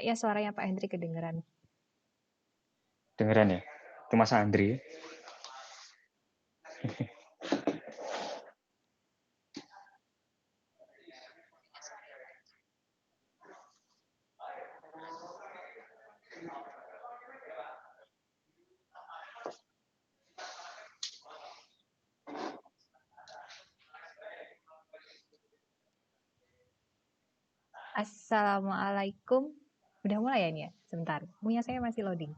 kayaknya suaranya Pak Hendri kedengeran. Dengeran ya? Itu Mas Andri. Assalamualaikum. Udah mulai ya ini ya? Sebentar. Punya saya masih loading.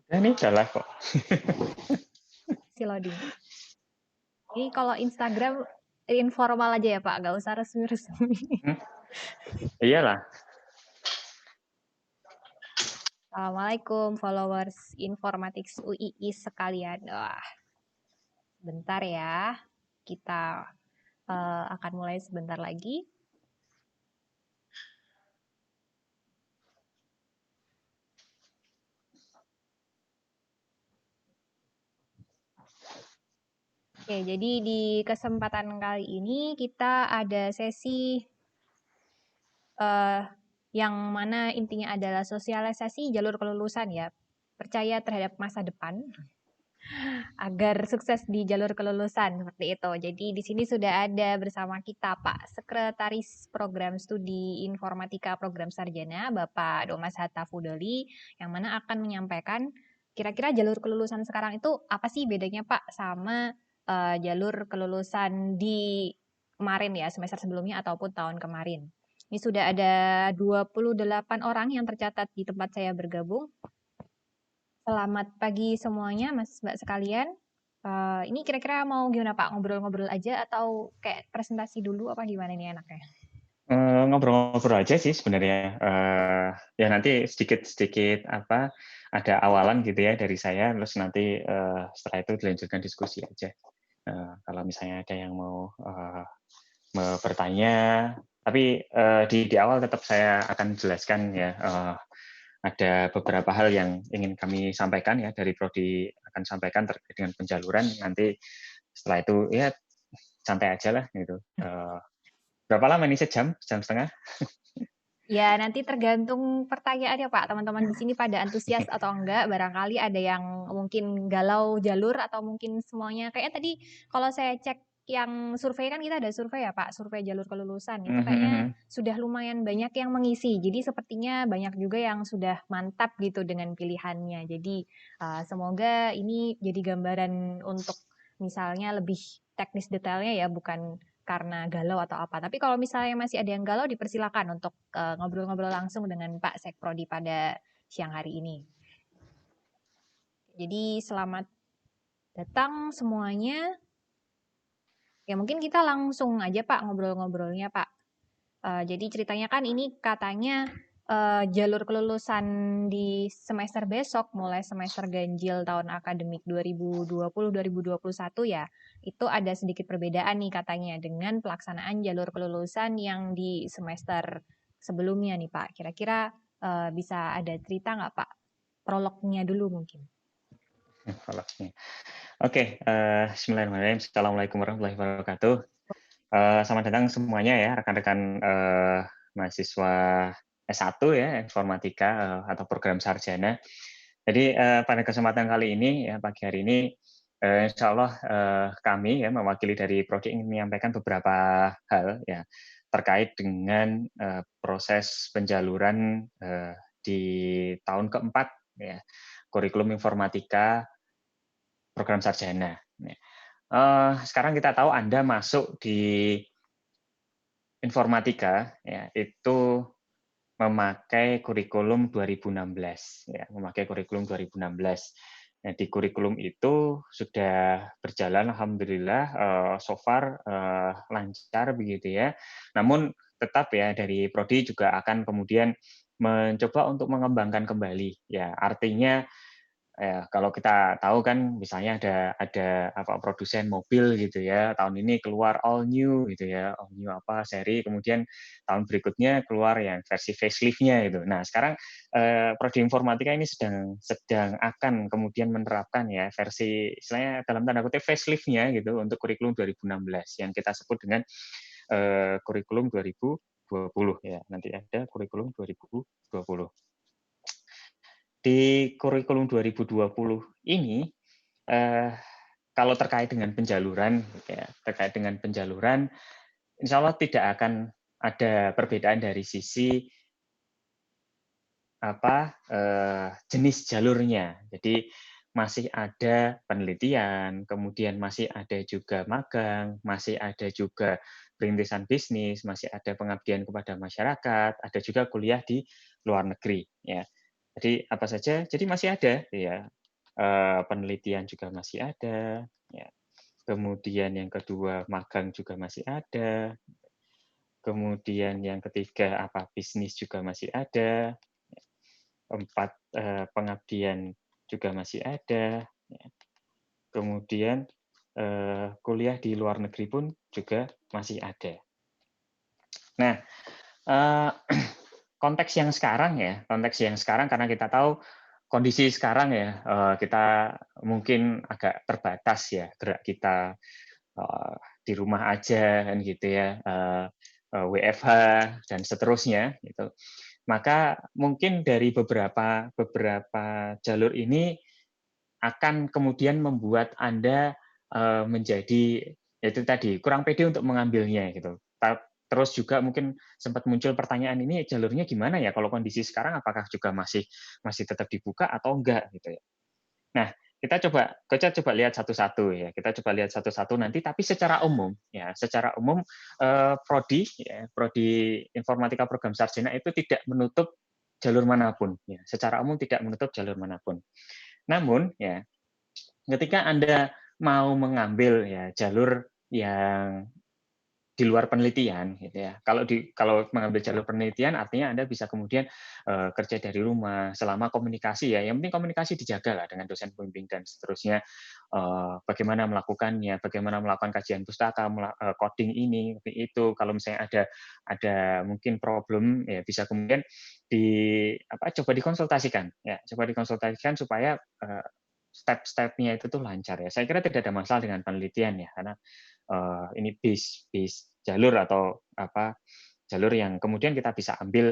Ini salah kok. Masih loading. Ini kalau Instagram informal aja ya Pak, nggak usah resmi-resmi. Iyalah. Assalamualaikum followers Informatics UII sekalian. Wah, bentar ya. Kita akan mulai sebentar lagi. Oke, jadi di kesempatan kali ini kita ada sesi yang mana intinya adalah sosialisasi jalur kelulusan ya. Percaya terhadap masa depan agar sukses di jalur kelulusan seperti itu. Jadi di sini sudah ada bersama kita Pak Sekretaris Program Studi Informatika Program Sarjana Bapak Domas Hatta Fudoli yang mana akan menyampaikan kira-kira jalur kelulusan sekarang itu apa sih bedanya Pak sama jalur kelulusan di kemarin ya, semester sebelumnya ataupun tahun kemarin. Ini sudah ada 28 orang yang tercatat di tempat saya bergabung. Selamat pagi semuanya, Mas Mbak sekalian. Ini kira-kira mau gimana Pak? Ngobrol-ngobrol aja atau kayak presentasi dulu apa gimana nih enaknya? Ngobrol-ngobrol aja sih sebenarnya. Ya nanti sedikit ada awalan gitu ya dari saya, terus nanti setelah itu dilanjutkan diskusi aja. Kalau misalnya ada yang mau bertanya, tapi di awal tetap saya akan jelaskan ya. Ada beberapa hal yang ingin kami sampaikan ya dari Prodi akan sampaikan terkait dengan penjaluran. Nanti setelah itu ya santai aja lah gitu. Berapa lama nih, sejam setengah? Ya, nanti tergantung pertanyaannya Pak. Teman-teman di sini pada antusias atau enggak. Barangkali ada yang mungkin galau jalur atau mungkin semuanya. Kayaknya tadi kalau saya cek yang survei kan kita ada survei ya Pak, survei jalur kelulusan. Itu kayaknya sudah lumayan banyak yang mengisi. Jadi sepertinya banyak juga yang sudah mantap gitu dengan pilihannya. Jadi semoga ini jadi gambaran untuk misalnya lebih teknis detailnya ya, bukan karena galau atau apa. Tapi kalau misalnya masih ada yang galau, dipersilakan untuk ngobrol-ngobrol langsung dengan Pak Sekprodi pada siang hari ini. Jadi selamat datang semuanya. Ya mungkin kita langsung aja Pak ngobrol-ngobrolnya Pak. Jadi ceritanya kan ini katanya jalur kelulusan di semester besok mulai semester ganjil tahun akademik 2020-2021 ya. Itu ada sedikit perbedaan nih katanya dengan pelaksanaan jalur kelulusan yang di semester sebelumnya nih Pak. Kira-kira bisa ada cerita nggak Pak? Prolognya dulu mungkin. Oke, bismillahirrahmanirrahim. Assalamualaikum warahmatullahi wabarakatuh. Selamat datang semuanya ya, rekan-rekan mahasiswa S1 ya, Informatika atau program sarjana. Jadi pada kesempatan kali ini, ya pagi hari ini, insya Allah kami ya mewakili dari Prodi ingin menyampaikan beberapa hal ya terkait dengan proses penjaluran di tahun keempat ya kurikulum informatika program sarjana. Sekarang kita tahu Anda masuk di informatika ya itu memakai kurikulum 2016 ya, memakai kurikulum 2016. Nah, di kurikulum itu sudah berjalan alhamdulillah so far lancar begitu ya. Namun tetap ya dari prodi juga akan kemudian mencoba untuk mengembangkan kembali ya. Artinya ya, kalau kita tahu kan misalnya ada produsen mobil gitu ya, tahun ini keluar all new gitu ya, all new seri, kemudian tahun berikutnya keluar yang versi facelift-nya gitu. Nah, sekarang prodi informatika ini sedang akan kemudian menerapkan ya versi istilahnya dalam tanda kutip facelift-nya gitu untuk kurikulum 2016 yang kita sebut dengan kurikulum 2021 2020 ya. Nanti ada kurikulum 2020. Di kurikulum 2020 ini kalau terkait dengan penjaluran ya, terkait dengan penjaluran insya Allah tidak akan ada perbedaan dari sisi jenis jalurnya. Jadi masih ada penelitian, kemudian masih ada juga magang, masih ada juga perintisan bisnis, masih ada pengabdian kepada masyarakat, ada juga kuliah di luar negeri. Ya. Jadi apa saja? Jadi masih ada, ya. Penelitian juga masih ada. Ya. Kemudian yang kedua magang juga masih ada. Kemudian yang ketiga bisnis juga masih ada. 4 pengabdian juga masih ada. Kemudian kuliah di luar negeri pun juga masih ada. Nah, konteks yang sekarang karena kita tahu kondisi sekarang ya, kita mungkin agak terbatas ya gerak kita di rumah aja kan gitu ya, WFH dan seterusnya gitu. Maka mungkin dari beberapa jalur ini akan kemudian membuat Anda menjadi itu tadi kurang pede untuk mengambilnya gitu. Terus juga mungkin sempat muncul pertanyaan ini jalurnya gimana ya kalau kondisi sekarang apakah juga masih tetap dibuka atau enggak gitu ya. Nah, kita coba lihat satu-satu ya. Kita coba lihat satu-satu nanti tapi secara umum prodi ya, prodi Informatika Program Sarjana itu tidak menutup jalur manapun ya. Secara umum tidak menutup jalur manapun. Namun ya ketika Anda mau mengambil ya jalur yang di luar penelitian gitu ya. Kalau mengambil jalur penelitian artinya Anda bisa kemudian kerja dari rumah selama komunikasi ya. Yang penting komunikasi dijaga lah dengan dosen pembimbing dan seterusnya. Bagaimana melakukannya, bagaimana melakukan kajian pustaka, coding ini, itu. Kalau misalnya ada mungkin problem ya bisa kemudian coba dikonsultasikan ya, coba dikonsultasikan supaya step-stepnya itu tuh lancar ya. Saya kira tidak ada masalah dengan penelitian ya, karena ini base jalur atau jalur yang kemudian kita bisa ambil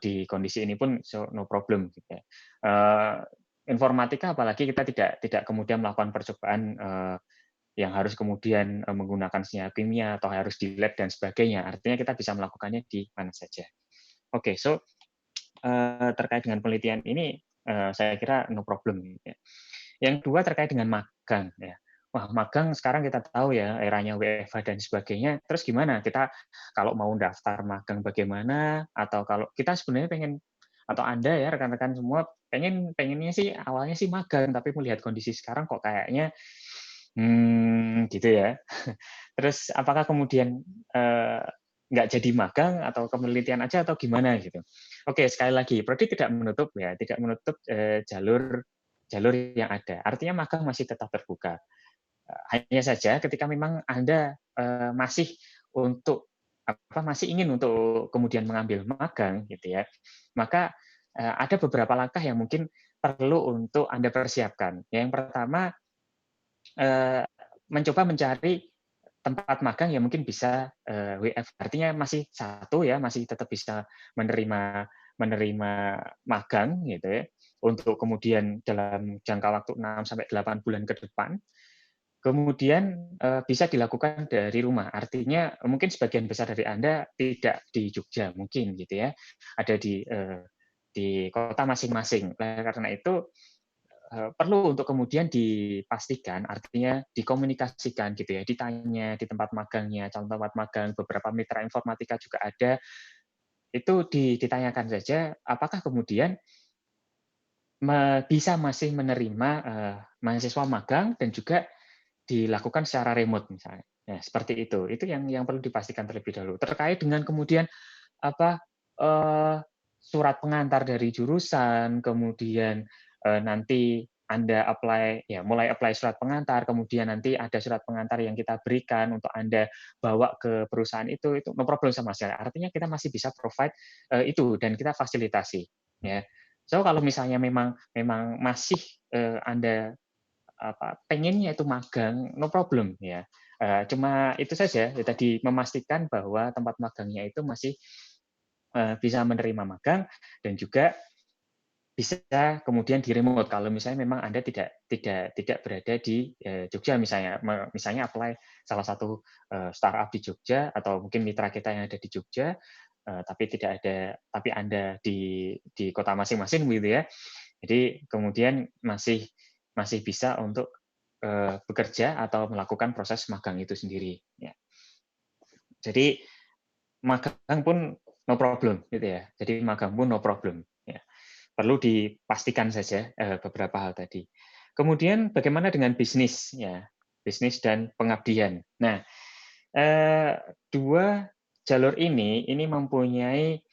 di kondisi ini pun no problem gitu ya. Informatika apalagi kita tidak kemudian melakukan percobaan yang harus kemudian menggunakan senyawa kimia atau harus di lab dan sebagainya. Artinya kita bisa melakukannya di mana saja. Oke, terkait dengan penelitian ini saya kira no problem gitu ya. Yang kedua terkait dengan magang ya. Wah, magang sekarang kita tahu ya eranya WFH dan sebagainya. Terus gimana? Kita kalau mau daftar magang bagaimana? Atau kalau kita sebenarnya pengen atau Anda ya rekan-rekan semua pengennya sih awalnya sih magang, tapi melihat kondisi sekarang kok kayaknya gitu ya. Terus apakah kemudian nggak jadi magang atau penelitian aja atau gimana gitu? Oke, sekali lagi, prodi tidak menutup ya, tidak menutup jalur yang ada. Artinya magang masih tetap terbuka. Hanya saja ketika memang Anda masih masih ingin untuk kemudian mengambil magang gitu ya, maka ada beberapa langkah yang mungkin perlu untuk Anda persiapkan. Yang pertama mencoba mencari tempat magang yang mungkin bisa WF, artinya masih satu ya, masih tetap bisa menerima magang gitu ya, untuk kemudian dalam jangka waktu 6 sampai 8 bulan ke depan. Kemudian bisa dilakukan dari rumah. Artinya mungkin sebagian besar dari Anda tidak di Jogja mungkin gitu ya. Ada di kota masing-masing. Karena itu perlu untuk kemudian dipastikan, artinya dikomunikasikan gitu ya, ditanya di tempat magangnya, calon tempat magang, beberapa mitra informatika juga ada, itu ditanyakan saja apakah kemudian bisa masih menerima mahasiswa magang dan juga dilakukan secara remote misalnya. Ya, seperti itu. Itu yang perlu dipastikan terlebih dahulu. Terkait dengan kemudian apa surat pengantar dari jurusan, kemudian nanti Anda mulai apply surat pengantar, kemudian nanti ada surat pengantar yang kita berikan untuk Anda bawa ke perusahaan itu no problem sama sekali. Artinya kita masih bisa provide itu dan kita fasilitasi. Ya. So kalau misalnya memang masih Anda pengennya itu magang, no problem ya. Cuma itu saja ya, tadi memastikan bahwa tempat magangnya itu masih bisa menerima magang dan juga bisa kemudian di-remote kalau misalnya memang Anda tidak berada di, Jogja misalnya, misalnya apply salah satu, startup di Jogja atau mungkin mitra kita yang ada di Jogja, tapi Anda di kota masing-masing gitu ya. Jadi kemudian masih masih bisa untuk, bekerja atau melakukan proses magang itu sendiri, ya. Jadi magang pun no problem gitu ya. Jadi magang pun no problem, ya. Perlu dipastikan saja, beberapa hal tadi. Kemudian bagaimana dengan bisnis ya, bisnis dan pengabdian. Nah, eee, 2 jalur ini mempunyai,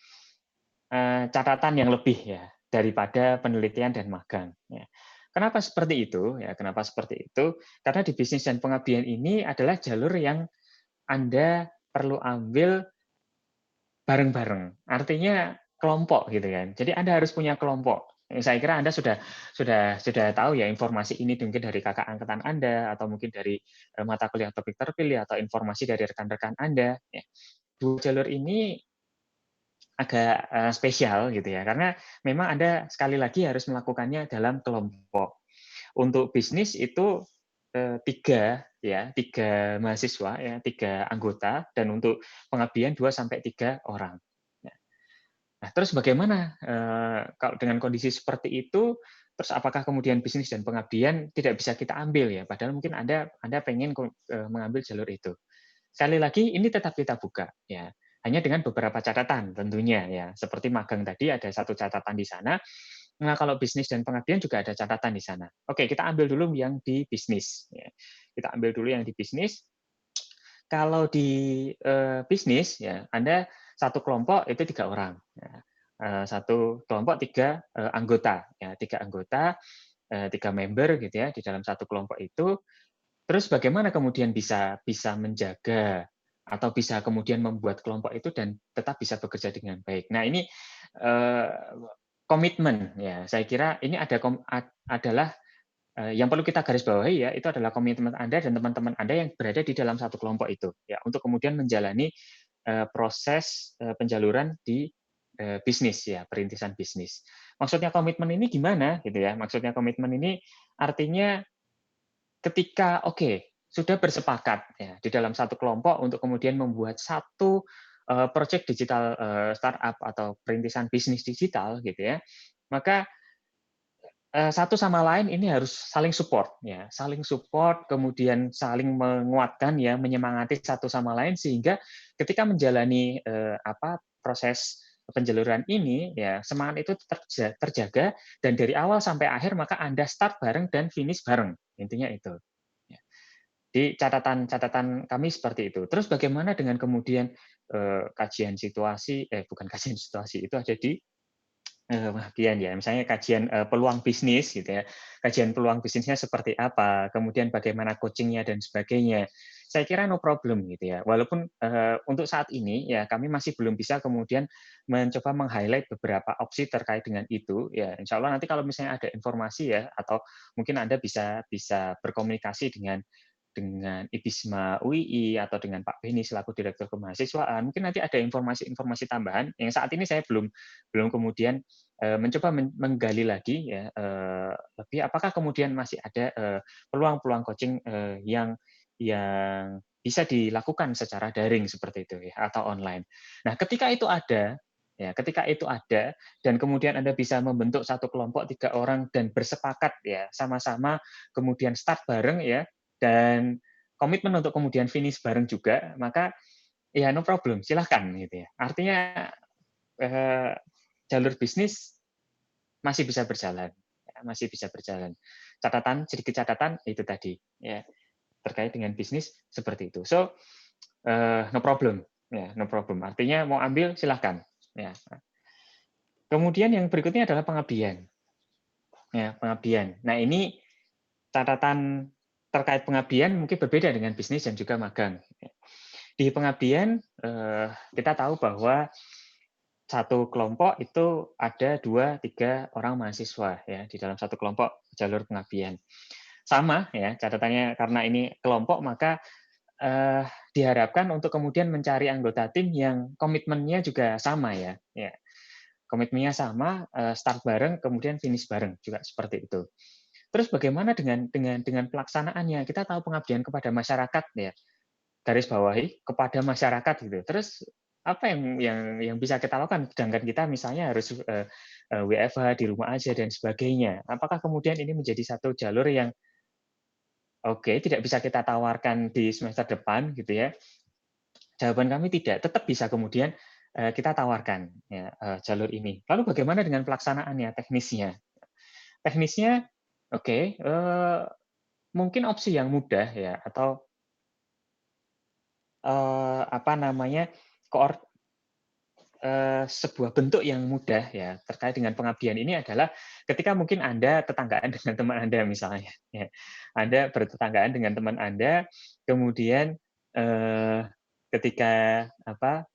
catatan yang lebih ya, daripada penelitian dan magang, ya. Kenapa seperti itu? Ya, kenapa seperti itu? Karena di bisnis dan pengabdian ini adalah jalur yang Anda perlu ambil bareng-bareng, artinya kelompok gitu kan. Jadi Anda harus punya kelompok. Saya kira Anda sudah tahu ya informasi ini mungkin dari kakak angkatan Anda atau mungkin dari mata kuliah topik terpilih atau informasi dari rekan-rekan Anda. Ya. Dua jalur ini agak spesial gitu ya, karena memang Anda sekali lagi harus melakukannya dalam kelompok. Untuk bisnis itu 3 mahasiswa ya, 3 anggota, dan untuk pengabdian 2 sampai 3 orang. Ya. Nah, terus bagaimana kalau dengan kondisi seperti itu, terus apakah kemudian bisnis dan pengabdian tidak bisa kita ambil ya? Padahal mungkin Anda pengen mengambil jalur itu. Sekali lagi ini tetap kita buka ya, hanya dengan beberapa catatan tentunya ya. Seperti magang tadi ada satu catatan di sana. Nah, kalau bisnis dan pengabdian juga ada catatan di sana. Oke, kita ambil dulu yang di bisnis ya. Kita ambil dulu yang di bisnis. Kalau di bisnis ya, Anda satu kelompok itu 3 orang. Ya. Satu kelompok 3 anggota, ya 3 anggota, 3 member gitu ya di dalam satu kelompok itu. Terus bagaimana kemudian bisa bisa menjaga atau bisa kemudian membuat kelompok itu dan tetap bisa bekerja dengan baik. Nah ini eh, komitmen ya, saya kira ini adalah yang perlu kita garis bawahi ya, itu adalah komitmen Anda dan teman-teman Anda yang berada di dalam satu kelompok itu, ya, untuk kemudian menjalani proses penjaluran di bisnis ya, perintisan bisnis. Maksudnya komitmen ini gimana gitu ya? Maksudnya komitmen ini artinya ketika sudah bersepakat ya di dalam satu kelompok untuk kemudian membuat satu proyek digital startup atau perintisan bisnis digital gitu ya, maka satu sama lain ini harus saling support ya, saling support, kemudian saling menguatkan ya, menyemangati satu sama lain sehingga ketika menjalani proses penjaluran ini ya, semangat itu terjaga dan dari awal sampai akhir maka Anda start bareng dan finish bareng. Intinya itu. Ya. Di catatan kami seperti itu. Terus bagaimana dengan kemudian kajian situasi, bukan kajian situasi, itu ada di pengabdian ya, misalnya kajian peluang bisnis gitu ya, kajian peluang bisnisnya seperti apa, kemudian bagaimana coaching-nya dan sebagainya. Saya kira no problem gitu ya. Walaupun untuk saat ini ya kami masih belum bisa kemudian mencoba meng-highlight beberapa opsi terkait dengan itu ya. Insya Allah nanti kalau misalnya ada informasi ya atau mungkin Anda bisa bisa berkomunikasi dengan IBISMA UII atau dengan Pak Beni selaku Direktur Kemahasiswaan, mungkin nanti ada informasi-informasi tambahan yang saat ini saya belum belum kemudian mencoba menggali lagi ya lebih apakah kemudian masih ada peluang-peluang coaching yang bisa dilakukan secara daring seperti itu ya atau online. Nah, ketika itu ada dan kemudian Anda bisa membentuk satu kelompok 3 orang dan bersepakat ya sama-sama kemudian start bareng ya dan komitmen untuk kemudian finish bareng juga, maka ya no problem, silahkan gitu ya. Artinya eh, jalur bisnis masih bisa berjalan, ya, masih bisa berjalan. Sedikit catatan itu tadi, ya terkait dengan bisnis seperti itu. So no problem, ya no problem. Artinya mau ambil silahkan. Ya. Kemudian yang berikutnya adalah pengabdian, ya pengabdian. Nah ini catatan terkait pengabdian mungkin berbeda dengan bisnis dan juga magang. Di pengabdian kita tahu bahwa satu kelompok itu ada 2-3 orang mahasiswa ya di dalam satu kelompok jalur pengabdian. Sama ya catatannya karena ini kelompok maka diharapkan untuk kemudian mencari anggota tim yang komitmennya juga sama ya. Komitmennya sama, start bareng, kemudian finish bareng juga seperti itu. Terus bagaimana dengan pelaksanaannya? Kita tahu pengabdian kepada masyarakat ya, garis bawahi kepada masyarakat gitu. Terus apa yang bisa kita lakukan? Sedangkan kita misalnya harus WFH di rumah aja dan sebagainya. Apakah kemudian ini menjadi satu jalur yang oke, tidak bisa kita tawarkan di semester depan gitu ya? Jawaban kami tidak, tetap bisa kemudian kita tawarkan ya, jalur ini. Lalu bagaimana dengan pelaksanaannya, teknisnya? Teknisnya, oke, mungkin opsi yang mudah ya, atau apa namanya, sebuah bentuk yang mudah ya terkait dengan pengabdian ini adalah ketika mungkin Anda tetanggaan dengan teman Anda misalnya, ya. Anda bertetanggaan dengan teman Anda, kemudian ketika apa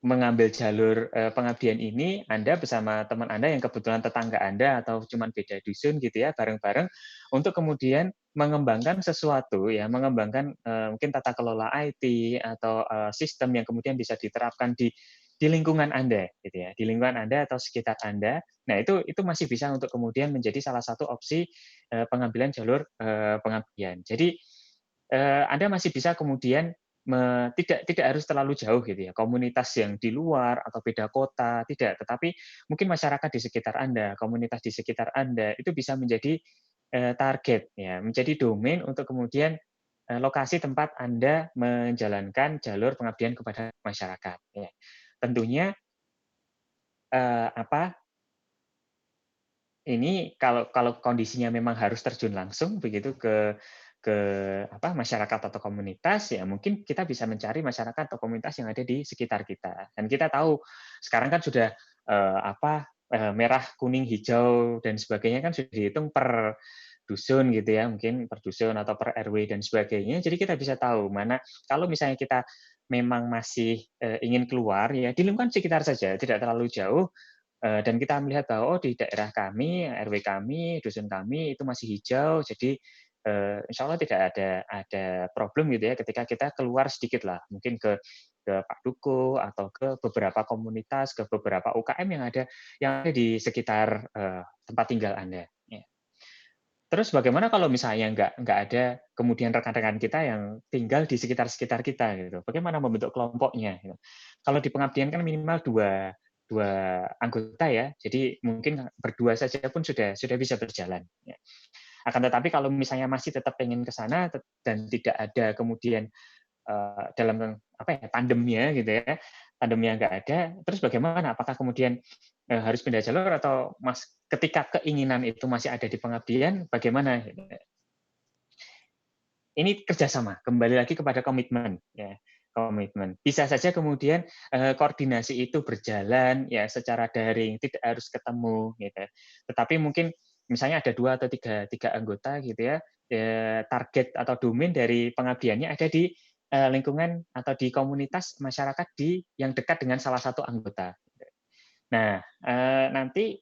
mengambil jalur pengabdian ini, Anda bersama teman Anda yang kebetulan tetangga Anda atau cuman beda dusun gitu ya, bareng-bareng untuk kemudian mengembangkan sesuatu ya, mengembangkan mungkin tata kelola IT atau sistem yang kemudian bisa diterapkan di lingkungan Anda gitu ya, di lingkungan Anda atau sekitar Anda. Nah, itu masih bisa untuk kemudian menjadi salah satu opsi pengambilan jalur pengabdian. Jadi Anda masih bisa kemudian tidak harus terlalu jauh gitu ya, komunitas yang di luar atau beda kota, tidak. Tetapi mungkin masyarakat di sekitar Anda, komunitas di sekitar Anda, itu bisa menjadi target, ya, menjadi domain untuk kemudian lokasi tempat Anda menjalankan jalur pengabdian kepada masyarakat. Ya. Tentunya apa ini kalau kalau kondisinya memang harus terjun langsung begitu ke masyarakat atau komunitas, ya mungkin kita bisa mencari masyarakat atau komunitas yang ada di sekitar kita. Dan kita tahu sekarang kan sudah merah, kuning, hijau dan sebagainya kan sudah dihitung per dusun gitu ya, mungkin per dusun atau per RW dan sebagainya. Jadi kita bisa tahu mana kalau misalnya kita memang masih ingin keluar ya di lingkungan sekitar saja, tidak terlalu jauh. Dan kita melihat bahwa, oh di daerah kami, RW kami, dusun kami itu masih hijau, jadi insya Allah tidak ada problem gitu ya ketika kita keluar sedikit lah, mungkin ke Pak Duko atau ke beberapa komunitas, ke beberapa UKM yang ada di sekitar tempat tinggal Anda. Ya. Terus bagaimana kalau misalnya nggak ada kemudian rekan-rekan kita yang tinggal di sekitar-sekitar kita gitu, bagaimana membentuk kelompoknya gitu. Kalau di pengabdian kan minimal dua dua anggota ya, jadi mungkin berdua saja pun sudah bisa berjalan, ya. Akan tetapi kalau misalnya masih tetap pengen ke sana dan tidak ada kemudian dalam tandemnya gitu ya, tandemnya nggak ada, terus bagaimana? Apakah kemudian harus pindah jalur atau ketika keinginan itu masih ada di pengabdian, bagaimana? Ini kerjasama, kembali lagi kepada komitmen, ya, komitmen. Bisa saja kemudian koordinasi itu berjalan ya secara daring, tidak harus ketemu, gitu. Tetapi mungkin misalnya ada 2 atau tiga anggota gitu ya, target atau domain dari pengabdiannya ada di lingkungan atau di komunitas masyarakat yang dekat dengan salah satu anggota. Nah, nanti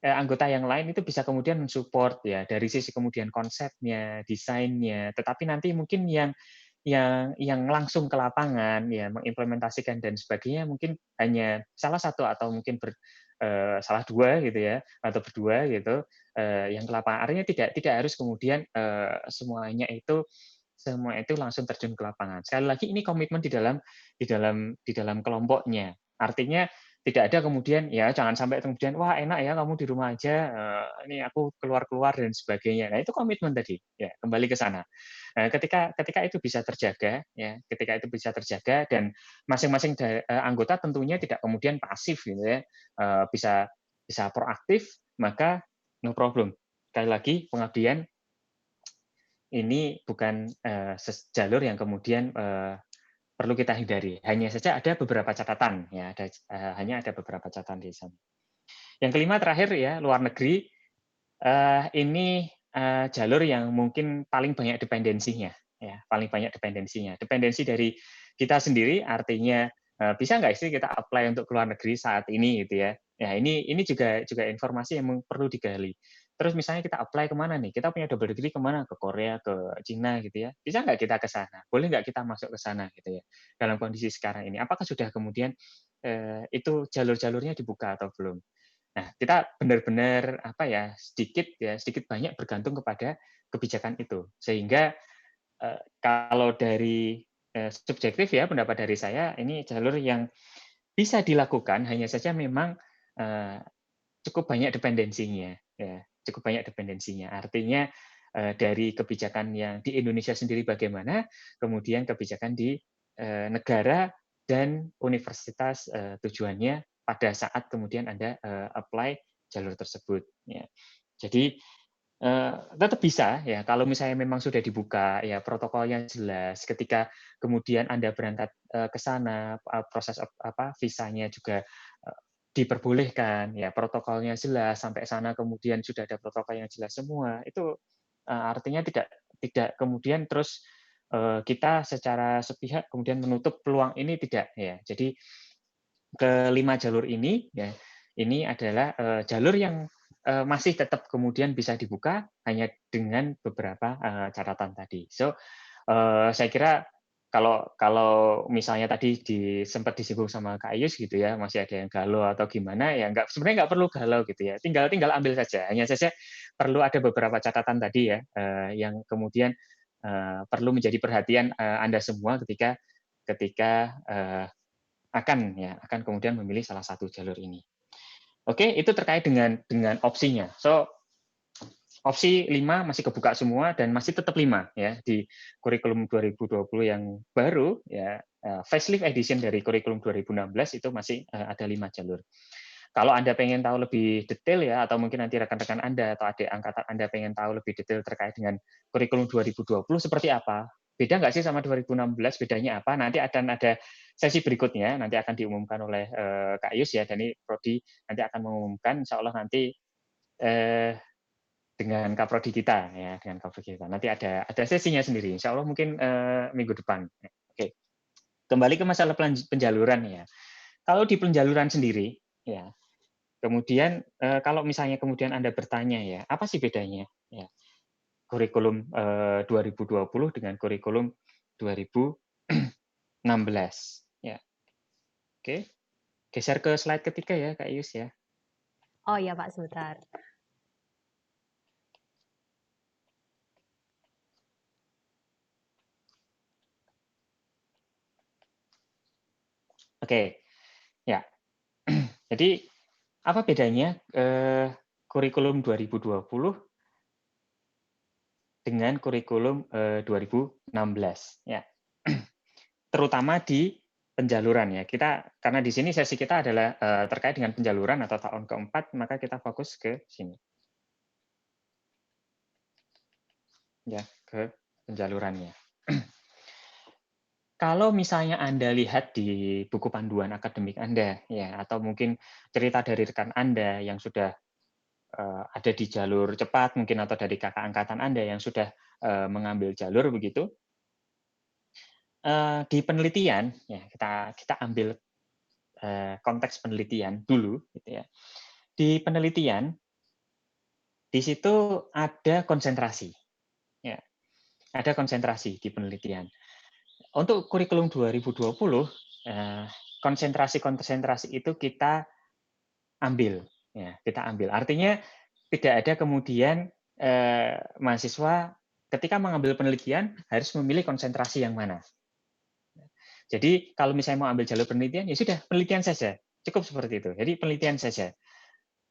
anggota yang lain itu bisa kemudian mensupport ya dari sisi kemudian konsepnya, desainnya, tetapi nanti mungkin yang langsung ke lapangan ya mengimplementasikan dan sebagainya mungkin hanya salah satu atau mungkin salah dua gitu ya atau berdua gitu yang ke lapangan. Artinya tidak harus kemudian semua itu langsung terjun ke lapangan. Sekali lagi ini komitmen di dalam kelompoknya. Artinya tidak ada kemudian ya jangan sampai kemudian wah enak ya kamu di rumah aja ini aku keluar-keluar dan sebagainya. Nah, itu komitmen tadi ya kembali ke sana. Nah, ketika itu bisa terjaga ya, ketika itu bisa terjaga dan masing-masing anggota tentunya tidak kemudian pasif gitu ya. Bisa bisa proaktif maka no problem. Sekali lagi pengabdian ini bukan jalur yang kemudian perlu kita hindari. Hanya saja ada beberapa catatan, ya, hanya ada beberapa catatan di sana. Yang kelima terakhir ya luar negeri, ini jalur yang mungkin paling banyak dependensinya, ya, paling banyak dependensinya. Dependensi dari kita sendiri, artinya bisa nggak sih kita apply untuk ke luar negeri saat ini gitu ya? Ya ini juga informasi yang perlu digali. terus misalnya kita apply kemana nih? Kita punya double degree kemana? Ke Korea, ke Cina gitu ya. Bisa nggak kita ke sana? Boleh nggak kita masuk ke sana gitu ya? Dalam kondisi sekarang ini, apakah sudah kemudian itu jalur-jalurnya dibuka atau belum? Nah, kita benar-benar apa ya, sedikit banyak bergantung kepada kebijakan itu. Sehingga kalau dari subjektif ya, pendapat dari saya, ini jalur yang bisa dilakukan, hanya saja memang eh, cukup banyak dependensinya, ya, cukup banyak dependensinya. Artinya dari kebijakan yang di Indonesia sendiri bagaimana, kemudian kebijakan di negara dan universitas tujuannya pada saat kemudian Anda apply jalur tersebut. Ya. Jadi tetap bisa ya kalau misalnya memang sudah dibuka ya protokolnya jelas ketika kemudian Anda berangkat ke sana proses apa visanya juga diperbolehkan ya protokolnya jelas sampai sana kemudian sudah ada protokol yang jelas semua itu artinya tidak tidak kemudian terus kita secara sepihak kemudian menutup peluang ini tidak ya jadi kelima jalur ini ya ini adalah jalur yang masih tetap kemudian bisa dibuka hanya dengan beberapa catatan tadi. So saya kira kalau kalau misalnya tadi sempat disinggung sama Kak Ayus gitu ya, masih ada yang galau atau gimana ya sebenarnya nggak perlu galau gitu ya. Tinggal tinggal ambil saja. Hanya saja perlu ada beberapa catatan tadi ya yang kemudian perlu menjadi perhatian Anda semua ketika ketika akan kemudian memilih salah satu jalur ini. Oke, itu terkait dengan opsinya. So opsi 5 masih kebuka semua dan masih tetap 5 ya di kurikulum 2020 yang baru ya facelift edition dari kurikulum 2016 itu masih ada 5 jalur. Kalau Anda pengen tahu lebih detail ya atau mungkin nanti rekan-rekan Anda atau adik angkatan Anda pengen tahu lebih detail terkait dengan kurikulum 2020 seperti apa? Beda nggak sih sama 2016? Bedanya apa? Nanti akan ada sesi berikutnya, nanti akan diumumkan oleh Kak Yus ya, dan ini Prodi nanti akan mengumumkan, insya Allah nanti eh, dengan Kaprodi kita ya dengan Kaprodi kita nanti ada sesinya sendiri Insya Allah mungkin minggu depan. Oke, kembali ke masalah penjaluran ya. Kalau di penjaluran sendiri ya kemudian kalau misalnya kemudian Anda bertanya ya apa sih bedanya ya kurikulum 2020 dengan kurikulum 2016 ya. Oke, geser ke slide ketiga ya Kak Yus ya. Oh iya Pak, sebentar. Oke, ya. Jadi apa bedanya kurikulum 2020 dengan kurikulum 2016 ya. Terutama di penjaluran ya. Kita karena di sini sesi kita adalah terkait dengan penjaluran atau tahun keempat, maka kita fokus ke sini. Ya, ke penjalurannya. Kalau misalnya Anda lihat di buku panduan akademik Anda ya atau mungkin cerita dari rekan Anda yang sudah ada di jalur cepat mungkin atau dari kakak angkatan Anda yang sudah mengambil jalur begitu. Di penelitian ya kita ambil konteks penelitian dulu gitu ya. Di penelitian di situ ada konsentrasi. Ya, ada konsentrasi di penelitian. Untuk kurikulum 2020 konsentrasi-konsentrasi itu kita ambil ya, kita ambil. Artinya tidak ada kemudian mahasiswa ketika mengambil penelitian harus memilih konsentrasi yang mana. Jadi kalau misalnya mau ambil jalur penelitian ya sudah penelitian saja. Cukup seperti itu. Jadi penelitian saja.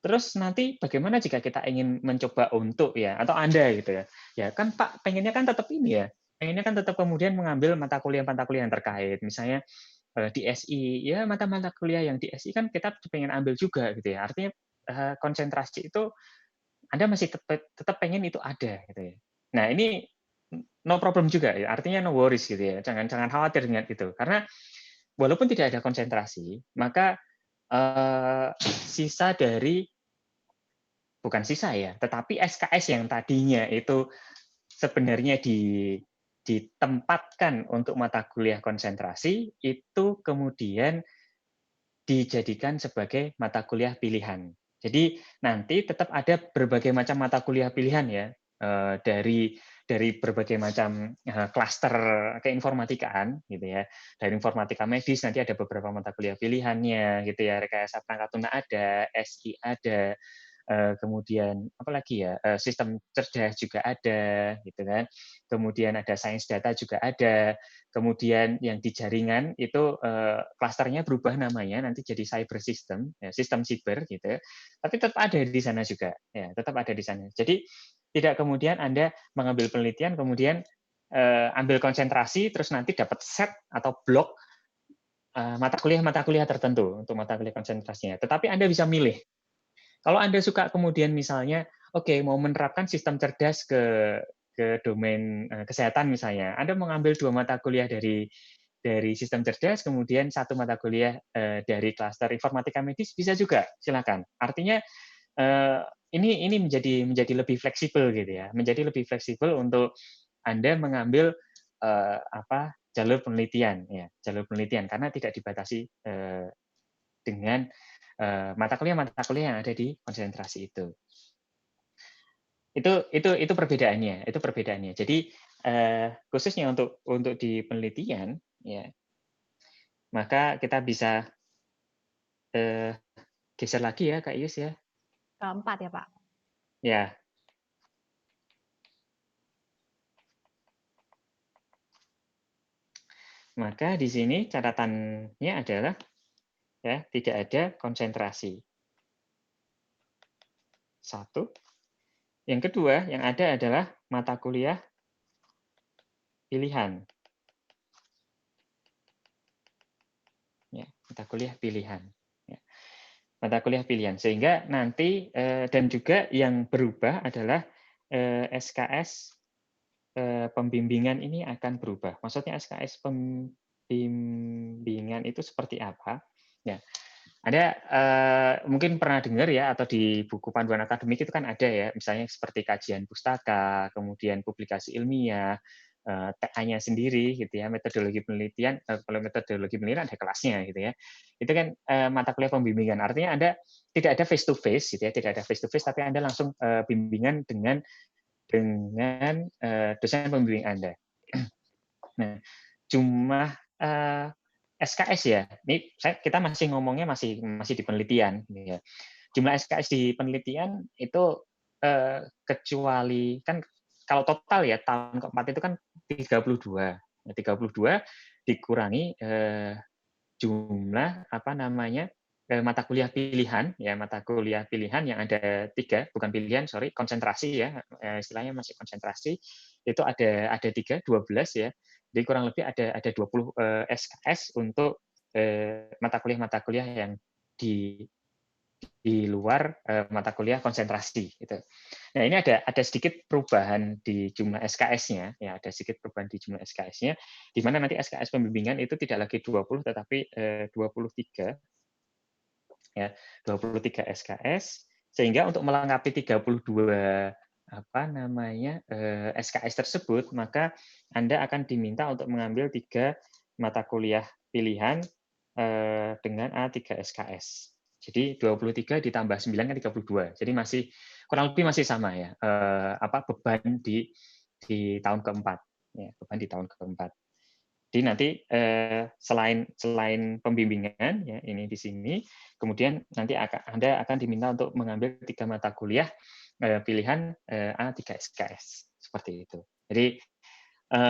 Terus nanti bagaimana jika kita ingin mencoba untuk ya atau Anda gitu ya. Ya kan Pak pengennya kan tetap ini ya. Pengennya kan tetap kemudian mengambil mata kuliah yang terkait. Misalnya di SI ya mata-mata kuliah yang di SI kan kita pengen ambil juga gitu ya. Artinya konsentrasi itu Anda masih tetap pengen itu ada gitu ya. Nah, ini no problem juga ya. Artinya no worries gitu ya. Jangan khawatir dengan itu. Karena walaupun tidak ada konsentrasi, maka sisa dari bukan sisa ya, tetapi SKS yang tadinya itu sebenarnya ditempatkan untuk mata kuliah konsentrasi itu kemudian dijadikan sebagai mata kuliah pilihan. Jadi nanti tetap ada berbagai macam mata kuliah pilihan ya, dari berbagai macam klaster keinformatikaan gitu ya. Dari informatika medis nanti ada beberapa mata kuliah pilihannya gitu ya, rekayasa perangkat lunak ada, SI ada, kemudian apalagi ya, sistem cerdas juga ada gitu kan. Kemudian ada sains data juga ada. Kemudian yang di jaringan itu klasternya berubah namanya nanti jadi cyber system, ya, sistem siber gitu. Tapi tetap ada di sana juga, ya, tetap ada di sana. Jadi tidak kemudian Anda mengambil penelitian kemudian ambil konsentrasi terus nanti dapat set atau blok mata kuliah tertentu untuk mata kuliah konsentrasinya. Tetapi Anda bisa milih. Kalau Anda suka kemudian misalnya, oke, mau menerapkan sistem cerdas ke domain kesehatan misalnya, Anda mengambil 2 mata kuliah dari sistem cerdas, kemudian 1 mata kuliah dari klaster informatika medis, bisa juga, silakan. Artinya ini menjadi lebih fleksibel gitu ya, menjadi lebih fleksibel untuk Anda mengambil jalur penelitian ya, jalur penelitian karena tidak dibatasi dengan mata kuliah yang ada di konsentrasi itu. Itu perbedaannya, itu perbedaannya. Jadi khususnya untuk di penelitian ya, maka kita bisa eh, geser lagi ya Kak Yus ya. Keempat ya, Pak. Ya, maka di sini catatannya adalah ya tidak ada konsentrasi. Satu. Yang kedua yang ada adalah mata kuliah pilihan. Ya, mata kuliah pilihan. Ya, mata kuliah pilihan. Sehingga nanti dan juga yang berubah adalah SKS pembimbingan ini akan berubah. Maksudnya SKS pembimbingan itu seperti apa? Ya, ada mungkin pernah dengar ya atau di buku panduan akademik itu kan ada ya, misalnya seperti kajian pustaka, kemudian publikasi ilmiah, TA-nya sendiri gitu ya, metodologi penelitian, kalau metodologi penelitian ada kelasnya gitu ya. Itu kan mata kuliah pembimbingan. Artinya Anda tidak ada face to face gitu ya, tidak ada face to face tapi Anda langsung bimbingan dengan dosen pembimbing Anda. Nah, jumlah SKS ya, ini kita masih ngomongnya masih di penelitian. Gitu ya. Jumlah SKS di penelitian itu kecuali kan kalau total ya tahun keempat itu kan 32. 32 dikurangi jumlah apa namanya mata kuliah pilihan ya mata kuliah pilihan yang ada 3 bukan pilihan sorry konsentrasi ya istilahnya masih konsentrasi itu ada 3 12 ya jadi kurang lebih ada 20 SKS untuk mata kuliah yang di luar mata kuliah konsentrasi gitu. Nah, ini ada sedikit perubahan di jumlah SKS-nya ya, ada sedikit perubahan di jumlah SKS-nya di mana nanti SKS pembimbingan itu tidak lagi 20 tetapi 23 ya, 23 SKS sehingga untuk melengkapi 32 apa namanya SKS tersebut maka Anda akan diminta untuk mengambil 3 mata kuliah pilihan dengan A3 SKS. Jadi 23 ditambah 9 kan 32. Jadi masih kurang lebih masih sama ya. Beban di tahun keempat. Ya, beban di tahun keempat. Jadi nanti selain pembimbingan ya ini di sini, kemudian nanti Anda akan diminta untuk mengambil 3 mata kuliah pilihan A3 SKS seperti itu. Jadi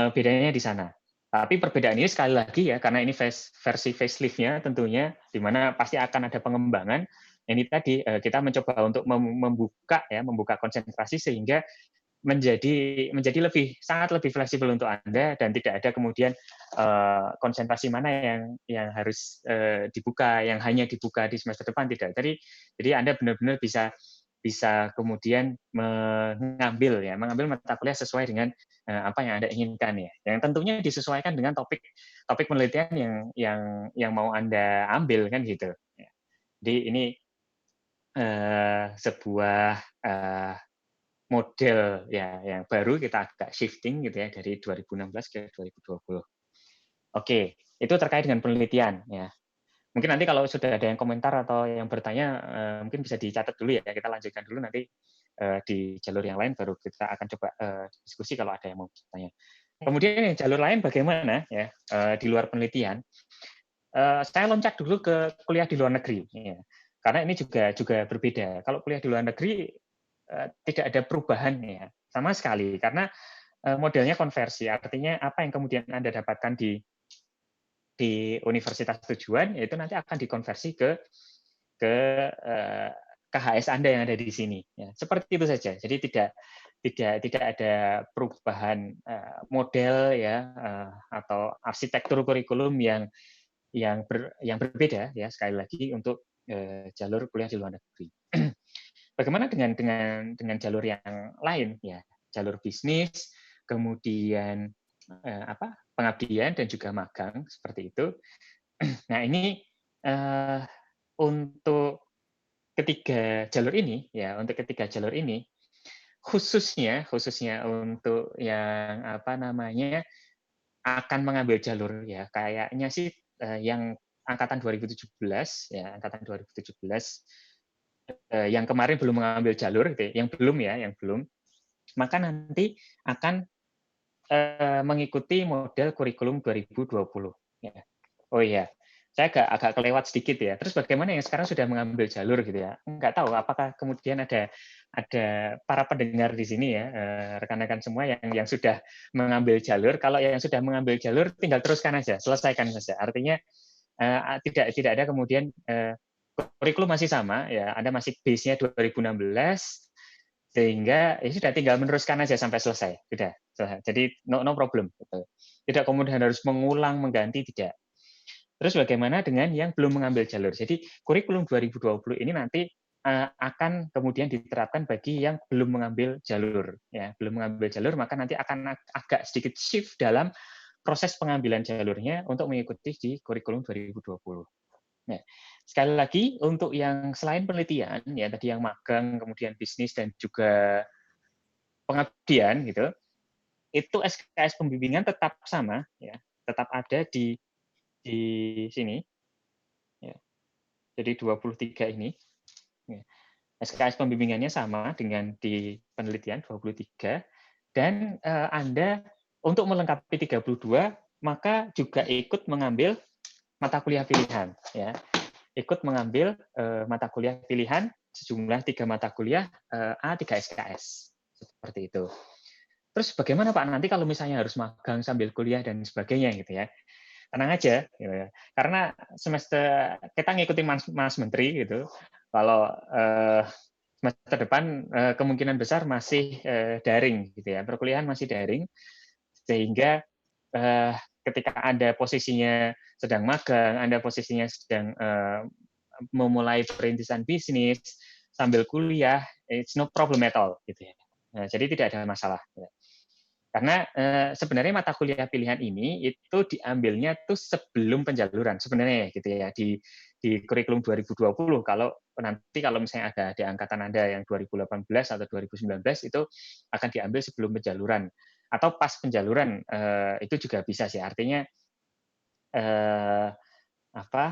bedanya di sana. Tapi perbedaan ini sekali lagi ya, karena ini versi facelift-nya tentunya, di mana pasti akan ada pengembangan. Ini tadi kita mencoba untuk membuka konsentrasi sehingga menjadi sangat lebih fleksibel untuk Anda dan tidak ada kemudian konsentrasi mana yang harus dibuka, yang hanya dibuka di semester depan tidak. Jadi Anda benar-benar bisa kemudian mengambil mata kuliah sesuai dengan apa yang Anda inginkan ya. Yang tentunya disesuaikan dengan topik penelitian yang mau Anda ambil kan gitu. Ya. Jadi ini sebuah model ya yang baru kita agak shifting gitu ya dari 2016 ke 2020. Oke, itu terkait dengan penelitian ya. Mungkin nanti kalau sudah ada yang komentar atau yang bertanya, mungkin bisa dicatat dulu ya, kita lanjutkan dulu nanti, di jalur yang lain baru kita akan coba, diskusi kalau ada yang mau bertanya. Kemudian yang jalur lain bagaimana ya, di luar penelitian, saya loncat dulu ke kuliah di luar negeri, ya. Karena ini juga berbeda. Kalau kuliah di luar negeri, tidak ada perubahan ya, sama sekali. Karena, modelnya konversi, artinya apa yang kemudian Anda dapatkan di universitas tujuan, yaitu nanti akan dikonversi ke eee, KHS Anda yang ada di sini, ya. Seperti itu saja. Jadi tidak ada perubahan, model ya, atau arsitektur kurikulum yang berbeda ya, sekali lagi untuk, jalur kuliah di luar negeri. Bagaimana dengan jalur yang lain ya, jalur bisnis, kemudian, pengabdian dan juga magang, seperti itu. Nah ini, eee, untuk ketiga jalur ini, khususnya untuk yang, akan mengambil jalur ya, kayaknya sih, yang angkatan 2017 ya, angkatan 2017, yang kemarin belum mengambil jalur gitu ya, yang belum, maka nanti akan, mengikuti model kurikulum 2020 ya. Oh iya, saya agak kelewat sedikit ya. Terus bagaimana yang sekarang sudah mengambil jalur gitu ya? Enggak tahu apakah kemudian ada para pendengar di sini ya, rekan-rekan semua yang sudah mengambil jalur. Kalau yang sudah mengambil jalur tinggal teruskan aja, selesaikan saja. Artinya, tidak ada kemudian, kurikulum masih sama ya, Anda masih base-nya 2016, sehingga ya sudah tinggal meneruskan aja sampai selesai, sudah selesai. Jadi no problem gitu. Tidak kemudian harus mengulang, mengganti, tidak. Terus bagaimana dengan yang belum mengambil jalur? Jadi kurikulum 2020 ini nanti, akan kemudian diterapkan bagi yang belum mengambil jalur, ya. Belum mengambil jalur, maka nanti akan agak sedikit shift dalam proses pengambilan jalurnya untuk mengikuti di kurikulum 2020. Nah, sekali lagi untuk yang selain penelitian, ya tadi yang magang, kemudian bisnis dan juga pengabdian gitu, itu SKS pembimbingan tetap sama, ya, tetap ada di sini, ya. Jadi 23 ini, ya. SKS pembimbingannya sama dengan di penelitian 23 dan, Anda untuk melengkapi 32 maka juga ikut mengambil mata kuliah pilihan, ya. Ikut mengambil, mata kuliah pilihan sejumlah 3 mata kuliah, A3 SKS, seperti itu. Terus bagaimana Pak nanti kalau misalnya harus magang sambil kuliah dan sebagainya gitu ya? Tenang aja gitu ya. Karena semester kita ngikutin Mas Menteri gitu. Kalau, semester depan, kemungkinan besar masih, daring gitu ya, perkuliahan masih daring, sehingga, eee, ketika Anda posisinya sedang magang, Anda posisinya sedang, memulai perintisan bisnis sambil kuliah, it's no problem at all gitu ya. Nah, jadi tidak ada masalah, ya. Karena, sebenarnya mata kuliah pilihan ini itu diambilnya tuh sebelum penjaluran sebenarnya gitu ya, di kurikulum 2020. Kalau misalnya ada angkatan Anda yang 2018 atau 2019 itu akan diambil sebelum penjaluran, atau pas penjaluran, itu juga bisa sih. Artinya, eee, apa,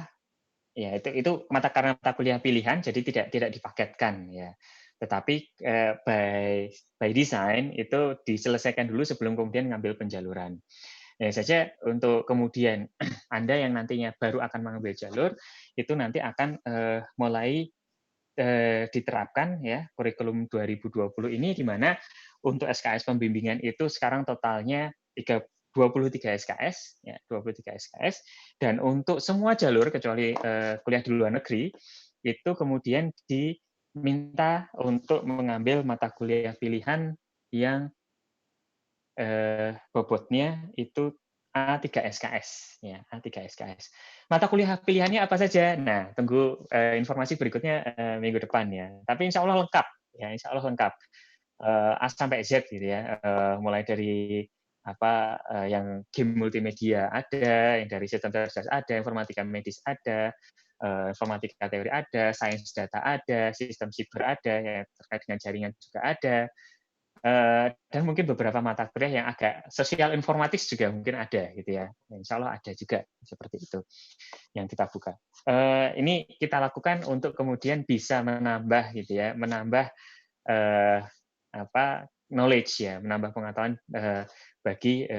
ya karena mata kuliah pilihan jadi tidak dipaketkan ya. Tetapi, by design itu diselesaikan dulu sebelum kemudian ngambil penjaluran. Ya saja untuk kemudian Anda yang nantinya baru akan mengambil jalur, itu nanti akan, mulai, diterapkan ya kurikulum 2020 ini di mana untuk SKS pembimbingan itu sekarang totalnya 23 SKS ya, 23 SKS dan untuk semua jalur kecuali, kuliah di luar negeri, itu kemudian diminta untuk mengambil mata kuliah pilihan yang bobotnya itu A3 SKS, ya, A3 SKS. Mata kuliah pilihannya apa saja? Nah, tunggu, informasi berikutnya, minggu depan ya. Tapi insya Allah lengkap, ya, insya Allah lengkap. A sampai Z gitu ya, mulai dari yang game multimedia ada, yang dari sistem cerdas ada, informatika medis ada, informatika teori ada, sains data ada, sistem siber ada, ya terkait dengan jaringan juga ada, Dan mungkin beberapa mata kuliah yang agak sosial informatis juga mungkin ada gitu ya. Insya Allah ada juga seperti itu yang kita buka. Ini kita lakukan untuk kemudian bisa menambah gitu ya, menambah eh, knowledge ya, menambah pengetahuan bagi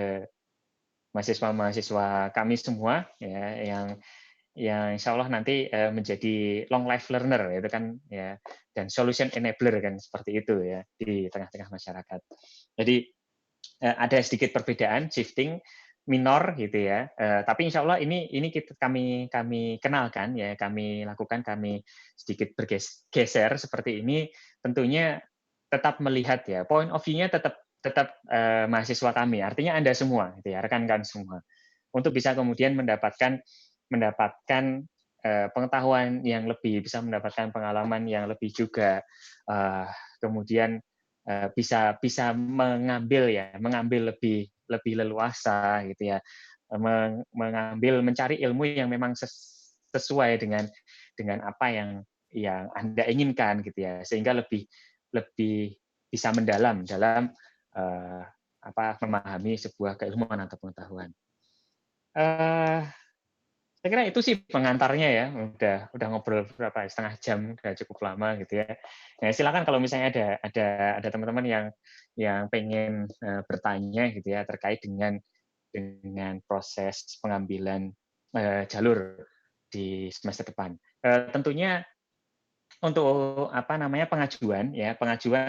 mahasiswa-mahasiswa kami semua ya, yang insya Allah nanti menjadi long life learner itu kan ya, dan solution enabler kan seperti itu ya di tengah-tengah masyarakat. Jadi ada sedikit perbedaan shifting minor gitu ya, tapi insya Allah ini kami kenalkan ya, kami lakukan, kami sedikit bergeser seperti ini, tentunya tetap melihat ya point of view-nya tetap tetap mahasiswa kami, artinya Anda semua gitu ya, rekan-rekan semua, untuk bisa kemudian mendapatkan pengetahuan yang lebih, bisa mendapatkan pengalaman yang lebih juga, kemudian bisa bisa mengambil lebih lebih leluasa gitu ya, mencari ilmu yang memang sesuai dengan apa yang Anda inginkan gitu ya, sehingga lebih lebih bisa mendalam dalam memahami sebuah keilmuan atau pengetahuan. Saya kira itu sih pengantarnya ya, udah ngobrol berapa ya, setengah jam, udah cukup lama gitu ya. Nah, silakan kalau misalnya ada teman-teman yang pengen bertanya gitu ya terkait dengan proses pengambilan jalur di semester depan. Tentunya untuk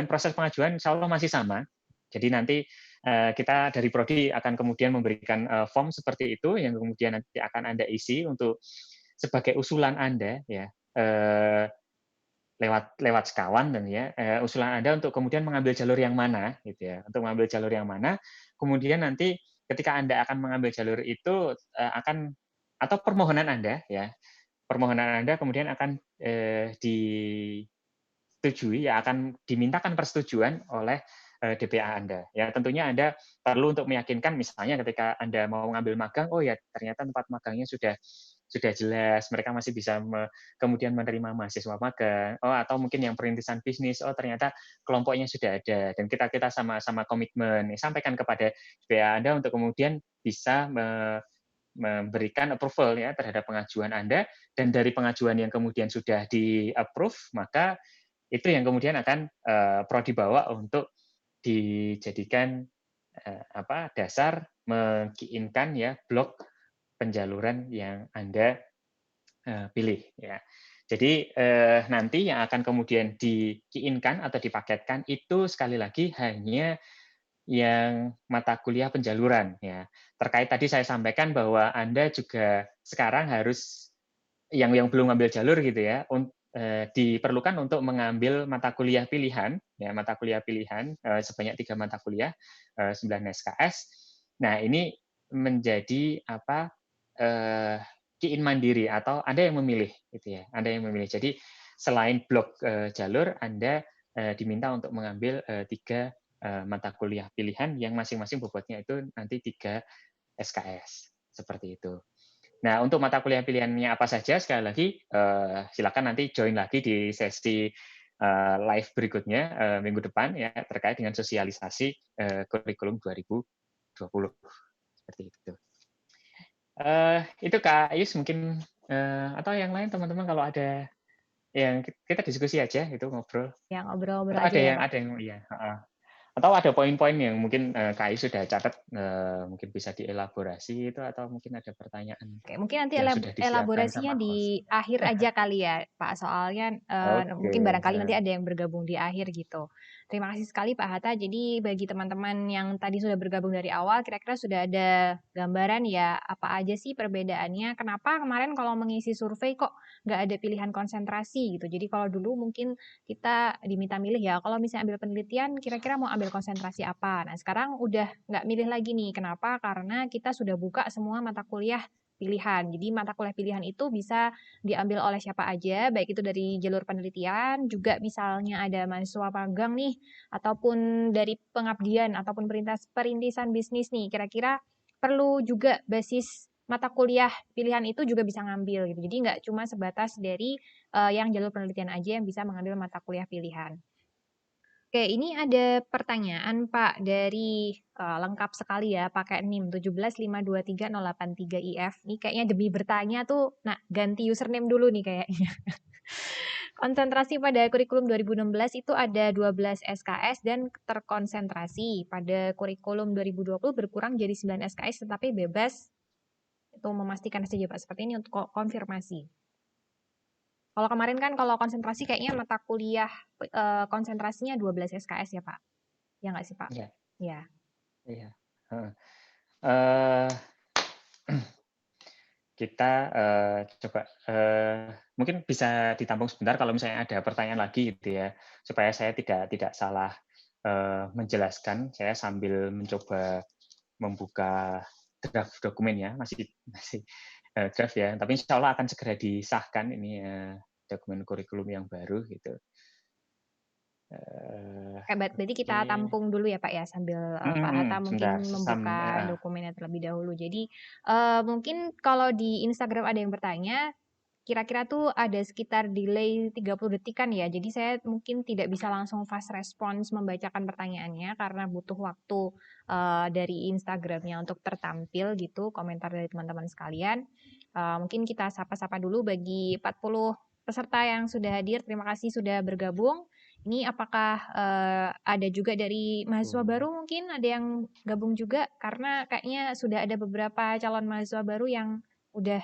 proses pengajuan insya Allah masih sama. Jadi nanti kita dari Prodi akan kemudian memberikan form seperti itu yang kemudian nanti akan Anda isi untuk sebagai usulan Anda ya, lewat sekawan dan ya, usulan Anda untuk kemudian mengambil jalur yang mana gitu ya. Untuk mengambil jalur yang mana, kemudian nanti ketika Anda akan mengambil jalur itu atau permohonan Anda ya, permohonan Anda kemudian akan disetujui, ya akan dimintakan persetujuan oleh DPA Anda. Ya tentunya Anda perlu untuk meyakinkan, misalnya ketika Anda mau mengambil magang, oh ya ternyata tempat magangnya sudah jelas, mereka masih bisa kemudian menerima mahasiswa magang. Oh, atau mungkin yang perintisan bisnis, oh ternyata kelompoknya sudah ada dan kita sama-sama komitmen. Sampaikan kepada DPA Anda untuk kemudian bisa memberikan approval ya terhadap pengajuan Anda, dan dari pengajuan yang kemudian sudah di-approve, maka itu yang kemudian akan Prodi bawa untuk dijadikan dasar mengkiinkan ya blok penjaluran yang Anda pilih ya. Jadi nanti yang akan kemudian dikiinkan atau dipaketkan itu sekali lagi hanya yang mata kuliah penjaluran ya. Terkait tadi saya sampaikan bahwa Anda juga sekarang harus yang belum ngambil jalur gitu ya, diperlukan untuk mengambil mata kuliah pilihan ya, mata kuliah pilihan sebanyak 3 mata kuliah, 9 SKS. Nah, ini menjadi key-in mandiri atau Anda yang memilih gitu ya. Anda yang memilih. Jadi selain blok jalur, Anda diminta untuk mengambil 3 mata kuliah pilihan yang masing-masing bobotnya itu nanti 3 SKS seperti itu. Nah, untuk mata kuliah pilihannya apa saja, sekali lagi silakan nanti join lagi di sesi live berikutnya minggu depan ya, terkait dengan sosialisasi kurikulum 2020 seperti itu. Itu Kak Ayus mungkin, atau yang lain teman-teman kalau ada yang kita diskusi aja itu ngobrol. Ya ngobrol-ngobrol Atau aja ya, Pak. ada yang iya, heeh. Atau ada poin-poin yang mungkin KAI sudah catat, mungkin bisa dielaborasi itu, atau mungkin ada pertanyaan Oke, mungkin nanti yang sudah disiapkan elaborasinya sama host. di akhir aja kali ya, Pak. Soalnya Oke, mungkin barangkali nanti ada yang bergabung di akhir gitu. Terima kasih sekali Pak Hatta. Jadi bagi teman-teman yang tadi sudah bergabung dari awal, kira-kira sudah ada gambaran ya apa aja sih perbedaannya. Kenapa kemarin kalau mengisi survei kok nggak ada pilihan konsentrasi gitu. Jadi kalau dulu mungkin kita diminta milih ya, kalau misalnya ambil penelitian, kira-kira mau ambil konsentrasi apa. Nah sekarang udah nggak milih lagi nih. Kenapa? Karena kita sudah buka semua mata kuliah pilihan. Jadi mata kuliah pilihan itu bisa diambil oleh siapa aja, baik itu dari jalur penelitian, juga misalnya ada mahasiswa magang nih, ataupun dari pengabdian, ataupun perintisan bisnis nih. Kira-kira perlu juga basis mata kuliah pilihan itu juga bisa ngambil gitu. Jadi nggak cuma sebatas dari yang jalur penelitian aja yang bisa mengambil mata kuliah pilihan. Oke, ini ada pertanyaan Pak dari lengkap sekali ya, pakai NIM 1752308 3IF. Ini kayaknya demi bertanya tuh, nah ganti username dulu nih kayaknya. Konsentrasi pada kurikulum 2016 itu ada 12 SKS dan terkonsentrasi. Pada kurikulum 2020 berkurang jadi 9 SKS tetapi bebas. Itu memastikan saja Pak, seperti ini untuk konfirmasi. Kalau kemarin kan kalau konsentrasi kayaknya mata kuliah konsentrasinya 12 SKS ya Pak. Ya nggak sih Pak? Iya, Ya. iya. Heeh. Eh, kita coba mungkin bisa ditampung sebentar kalau misalnya ada pertanyaan lagi gitu ya, supaya saya tidak salah menjelaskan. Saya sambil mencoba membuka draft dokumen ya, masih masih draft ya, tapi insya Allah akan segera disahkan ini dokumen kurikulum yang baru gitu. Berarti kita Oke, tampung dulu ya Pak ya, sambil Pak Hatta sebentar, mungkin membuka ya, dokumennya terlebih dahulu. Jadi mungkin kalau di Instagram ada yang bertanya, kira-kira tuh ada sekitar delay 30 detikan ya. Jadi saya mungkin tidak bisa langsung fast response membacakan pertanyaannya karena butuh waktu dari Instagramnya untuk tertampil gitu komentar dari teman-teman sekalian. Mungkin kita sapa-sapa dulu bagi 40 peserta yang sudah hadir. Terima kasih sudah bergabung. Ini apakah ada juga dari mahasiswa baru mungkin ada yang gabung juga karena kayaknya sudah ada beberapa calon mahasiswa baru yang udah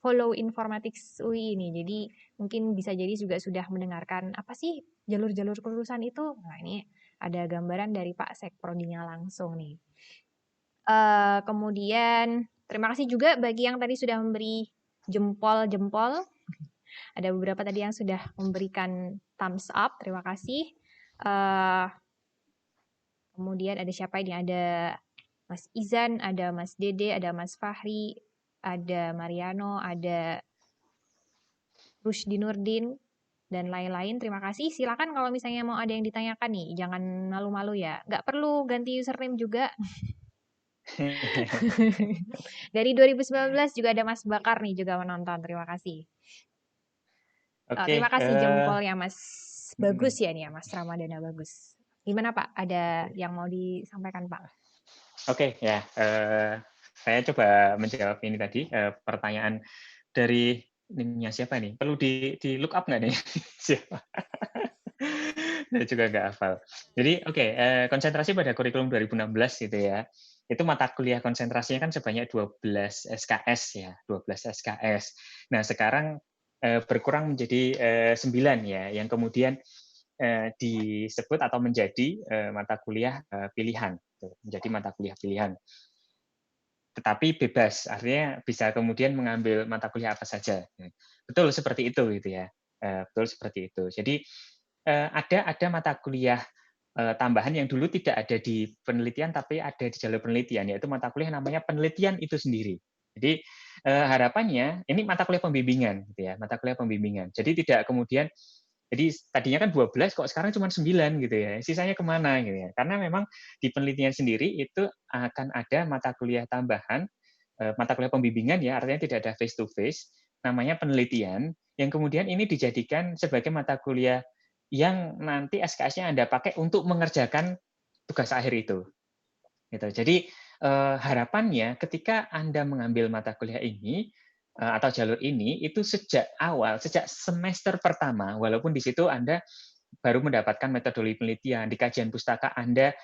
follow Informatics UI ini. Jadi mungkin bisa jadi juga sudah mendengarkan apa sih jalur-jalur kelulusan itu. Nah, ini ada gambaran dari Pak Sekprodinya langsung nih. Kemudian terima kasih juga bagi yang tadi sudah memberi jempol-jempol. Ada beberapa tadi yang sudah memberikan thumbs up, terima kasih. Kemudian ada siapa ini? Ada Mas Izan, ada Mas Dede, ada Mas Fahri, ada Mariano, ada Rusdi Nurdin, dan lain-lain. Terima kasih. Silakan kalau misalnya mau ada yang ditanyakan nih, jangan malu-malu ya. Nggak perlu ganti username juga. Dari 2019 juga ada Mas Bakar nih juga menonton. Terima kasih. Terima Oke, kasih jempolnya Mas mm, Bagus ya nih ya, Mas Ramadana Bagus. Gimana Pak? Ada yang mau disampaikan Pak? oke ya. Saya coba menjawab ini tadi pertanyaan dari NIM-nya siapa nih? Perlu di look up nggak nih? Siapa? Saya juga nggak hafal. Jadi oke, konsentrasi pada kurikulum 2016 gitu ya. Itu mata kuliah konsentrasinya kan sebanyak 12 SKS ya, 12 SKS. Nah, sekarang berkurang menjadi 9 ya, yang kemudian disebut atau menjadi mata kuliah pilihan, menjadi mata kuliah pilihan. Tetapi bebas, artinya bisa kemudian mengambil mata kuliah apa saja. Betul seperti itu gitu ya. Betul seperti itu. Jadi ada mata kuliah tambahan yang dulu tidak ada di penelitian tapi ada di jalur penelitian, yaitu mata kuliah namanya penelitian itu sendiri. Jadi harapannya ini mata kuliah pembimbingan gitu ya, mata kuliah pembimbingan. Jadi tidak kemudian jadi tadinya kan 12 kok sekarang cuma 9 gitu ya. Sisanya kemana gitu ya. Karena memang di penelitian sendiri itu akan ada mata kuliah tambahan, mata kuliah pembimbingan ya, artinya tidak ada face to face, namanya penelitian yang kemudian ini dijadikan sebagai mata kuliah yang nanti SKS-nya Anda pakai untuk mengerjakan tugas akhir itu. Gitu. Jadi harapannya ketika Anda mengambil mata kuliah ini atau jalur ini itu sejak awal, sejak semester pertama, walaupun di situ Anda baru mendapatkan metodologi penelitian di kajian pustaka Anda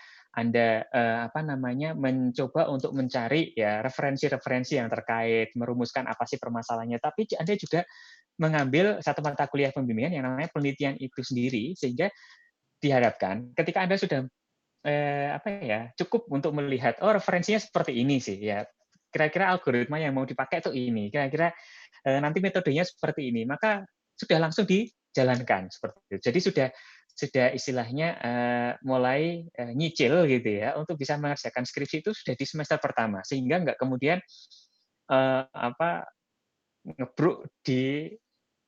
apa namanya mencoba untuk mencari ya referensi-referensi yang terkait, merumuskan apa sih permasalahannya. Tapi Anda juga mengambil satu mata kuliah pembimbingan yang namanya penelitian itu sendiri, sehingga diharapkan ketika Anda sudah apa ya cukup untuk melihat oh referensinya seperti ini sih ya, kira-kira algoritma yang mau dipakai itu ini, kira-kira nanti metodenya seperti ini, maka sudah langsung dijalankan seperti itu. Jadi sudah istilahnya mulai nyicil gitu ya untuk bisa mengerjakan skripsi itu sudah di semester pertama, sehingga nggak kemudian apa ngebruk di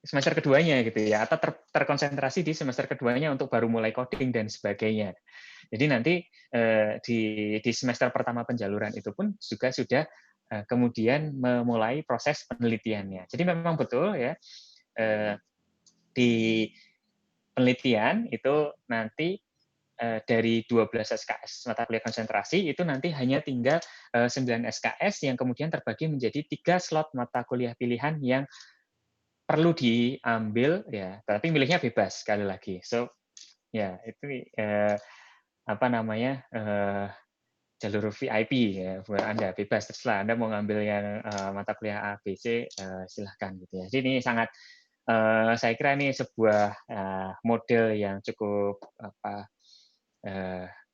semester keduanya gitu ya, atau terkonsentrasi di semester keduanya untuk baru mulai coding dan sebagainya. Jadi nanti di semester pertama penjaluran itu pun juga sudah kemudian memulai proses penelitiannya. Jadi memang betul ya di penelitian itu nanti dari 12 SKS mata kuliah konsentrasi itu nanti hanya tinggal 9 SKS yang kemudian terbagi menjadi 3 slot mata kuliah pilihan yang perlu diambil ya, tapi milihnya bebas sekali lagi. So ya itu apa namanya jalur VIP ya buat Anda bebas terserah Anda mau ngambil yang mata kuliah A, B, C silahkan gitu ya. Jadi ini sangat saya kira ini sebuah model yang cukup apa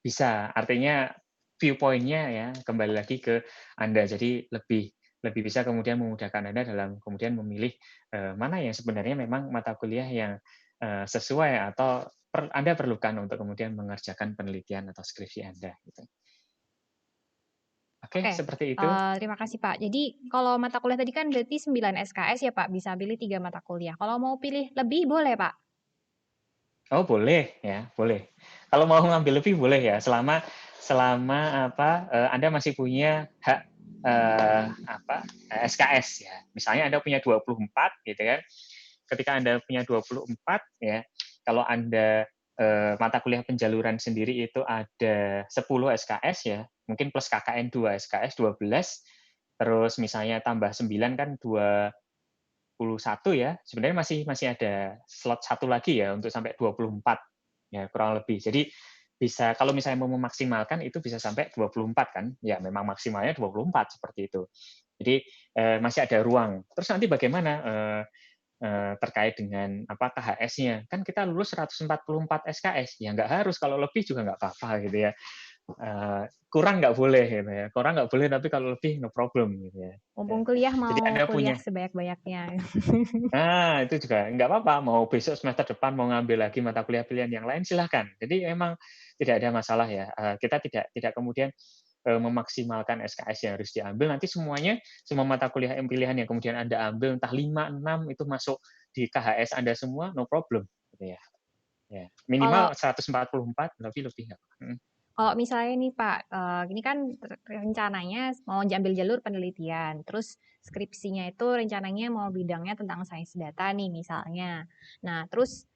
bisa artinya viewpoint-nya ya kembali lagi ke Anda. Jadi lebih lebih bisa kemudian memudahkan Anda dalam kemudian memilih mana yang sebenarnya memang mata kuliah yang sesuai atau Anda perlukan untuk kemudian mengerjakan penelitian atau skripsi Anda gitu. Oke, Oke, seperti itu. terima kasih, Pak. Jadi kalau mata kuliah tadi kan berarti 9 SKS ya, Pak, bisa pilih 3 mata kuliah. Kalau mau pilih lebih boleh, Pak? Oh boleh ya, boleh. Kalau mau ngambil lebih boleh ya, selama selama apa Anda masih punya hak SKS ya. Misalnya Anda punya 24 gitu kan. Ketika Anda punya 24 ya, kalau Anda mata kuliah penjaluran sendiri itu ada 10 SKS ya, mungkin plus KKN 2 SKS 12, terus misalnya tambah 9 kan 21 ya, sebenarnya masih masih ada slot satu lagi ya untuk sampai 24 ya kurang lebih. Jadi bisa kalau misalnya mau memaksimalkan itu bisa sampai 24 kan, ya memang maksimalnya 24 seperti itu. Jadi masih ada ruang. Terus nanti bagaimana terkait dengan apa KHS-nya? Kan kita lulus 144 SKS, ya nggak harus kalau lebih juga nggak apa-apa gitu ya. Kurang nggak boleh gitu ya. Kurang nggak boleh tapi kalau lebih no problem gitu ya. Ya. Mumpung kuliah Jadi mau Anda kuliah punya sebanyak-banyaknya. Nah, itu juga nggak apa-apa, mau besok semester depan mau ngambil lagi mata kuliah pilihan yang lain silahkan. Jadi memang tidak ada masalah ya, kita tidak tidak kemudian, memaksimalkan SKS yang harus diambil, nanti semuanya, semua mata kuliah pilihan yang kemudian Anda ambil, entah 5 6 itu masuk di KHS Anda semua, no problem, gitu ya. Ya, Kalau minimal 144, lebih lebih nggak apa. Kalau misalnya nih Pak, ini kan rencananya mau ambil jalur penelitian, terus skripsinya itu rencananya mau bidangnya tentang sains data nih misalnya. Nah, terus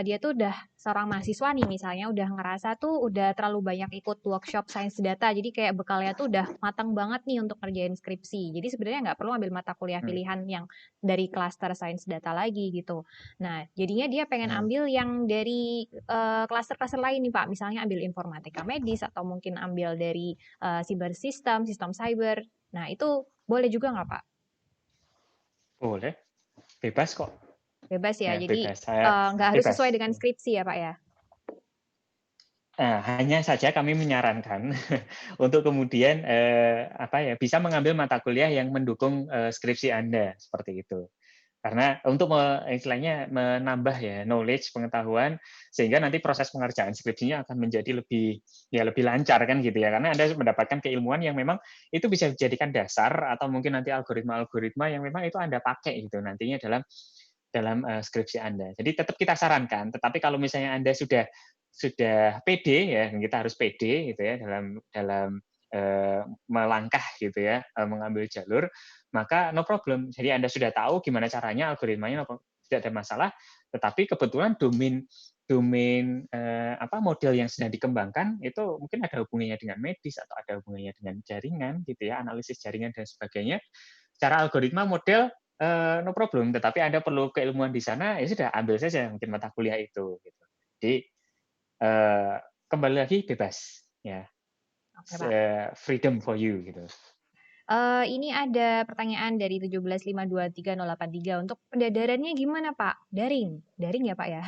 dia tuh udah seorang mahasiswa nih misalnya udah ngerasa tuh udah terlalu banyak ikut workshop sains data, jadi kayak bekalnya tuh udah matang banget nih untuk ngerjain skripsi. Jadi sebenarnya nggak perlu ambil mata kuliah Mhm, pilihan yang dari klaster sains data lagi gitu. Nah, jadinya dia pengen mhm. ambil yang dari klaster-klaster lain nih Pak, misalnya ambil informatika medis atau mungkin ambil dari cyber system, sistem cyber. Nah, itu boleh juga nggak Pak? Boleh, bebas kok, Bebas ya, ya jadi bebas, saya nggak harus sesuai bebas. dengan skripsi ya Pak ya? Nah, hanya saja kami menyarankan untuk kemudian apa ya bisa mengambil mata kuliah yang mendukung skripsi Anda seperti itu. Karena untuk istilahnya menambah ya knowledge pengetahuan sehingga nanti proses pengerjaan skripsinya akan menjadi lebih ya lebih lancar kan gitu ya. Karena Anda mendapatkan keilmuan yang memang itu bisa dijadikan dasar atau mungkin nanti algoritma-algoritma yang memang itu Anda pakai gitu nantinya dalam dalam skripsi Anda. Jadi tetap kita sarankan, tetapi kalau misalnya Anda sudah pede ya, kita harus pede gitu ya dalam dalam melangkah gitu ya, mengambil jalur, maka no problem. Jadi Anda sudah tahu gimana caranya, algoritmanya tidak ada masalah, tetapi kebetulan domain domain apa model yang sedang dikembangkan itu mungkin ada hubungannya dengan medis atau ada hubungannya dengan jaringan gitu ya, analisis jaringan dan sebagainya. Secara algoritma model no problem, tetapi Anda perlu keilmuan di sana, ya sudah ambil saja mungkin mata kuliah itu gitu. Jadi kembali lagi bebas, ya, Oke Pak. freedom for you gitu. Ini ada pertanyaan dari 17523083 untuk pendadarannya gimana Pak? Daring? Daring ya Pak ya?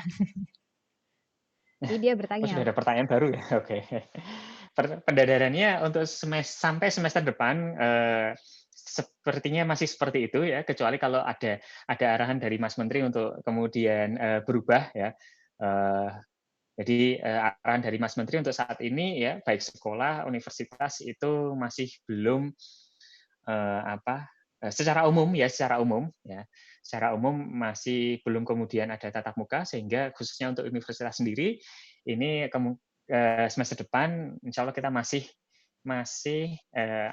Jadi dia Oh sudah bertanya, ada pertanyaan baru ya? Oke. Pendadarannya untuk sampai semester depan sepertinya masih seperti itu ya, kecuali kalau ada arahan dari Mas Menteri untuk kemudian berubah ya. Eh, jadi arahan dari Mas Menteri untuk saat ini ya, baik sekolah, universitas itu masih belum apa secara umum ya, secara umum masih belum kemudian ada tatap muka sehingga khususnya untuk universitas sendiri ini semester depan insya Allah kita masih masih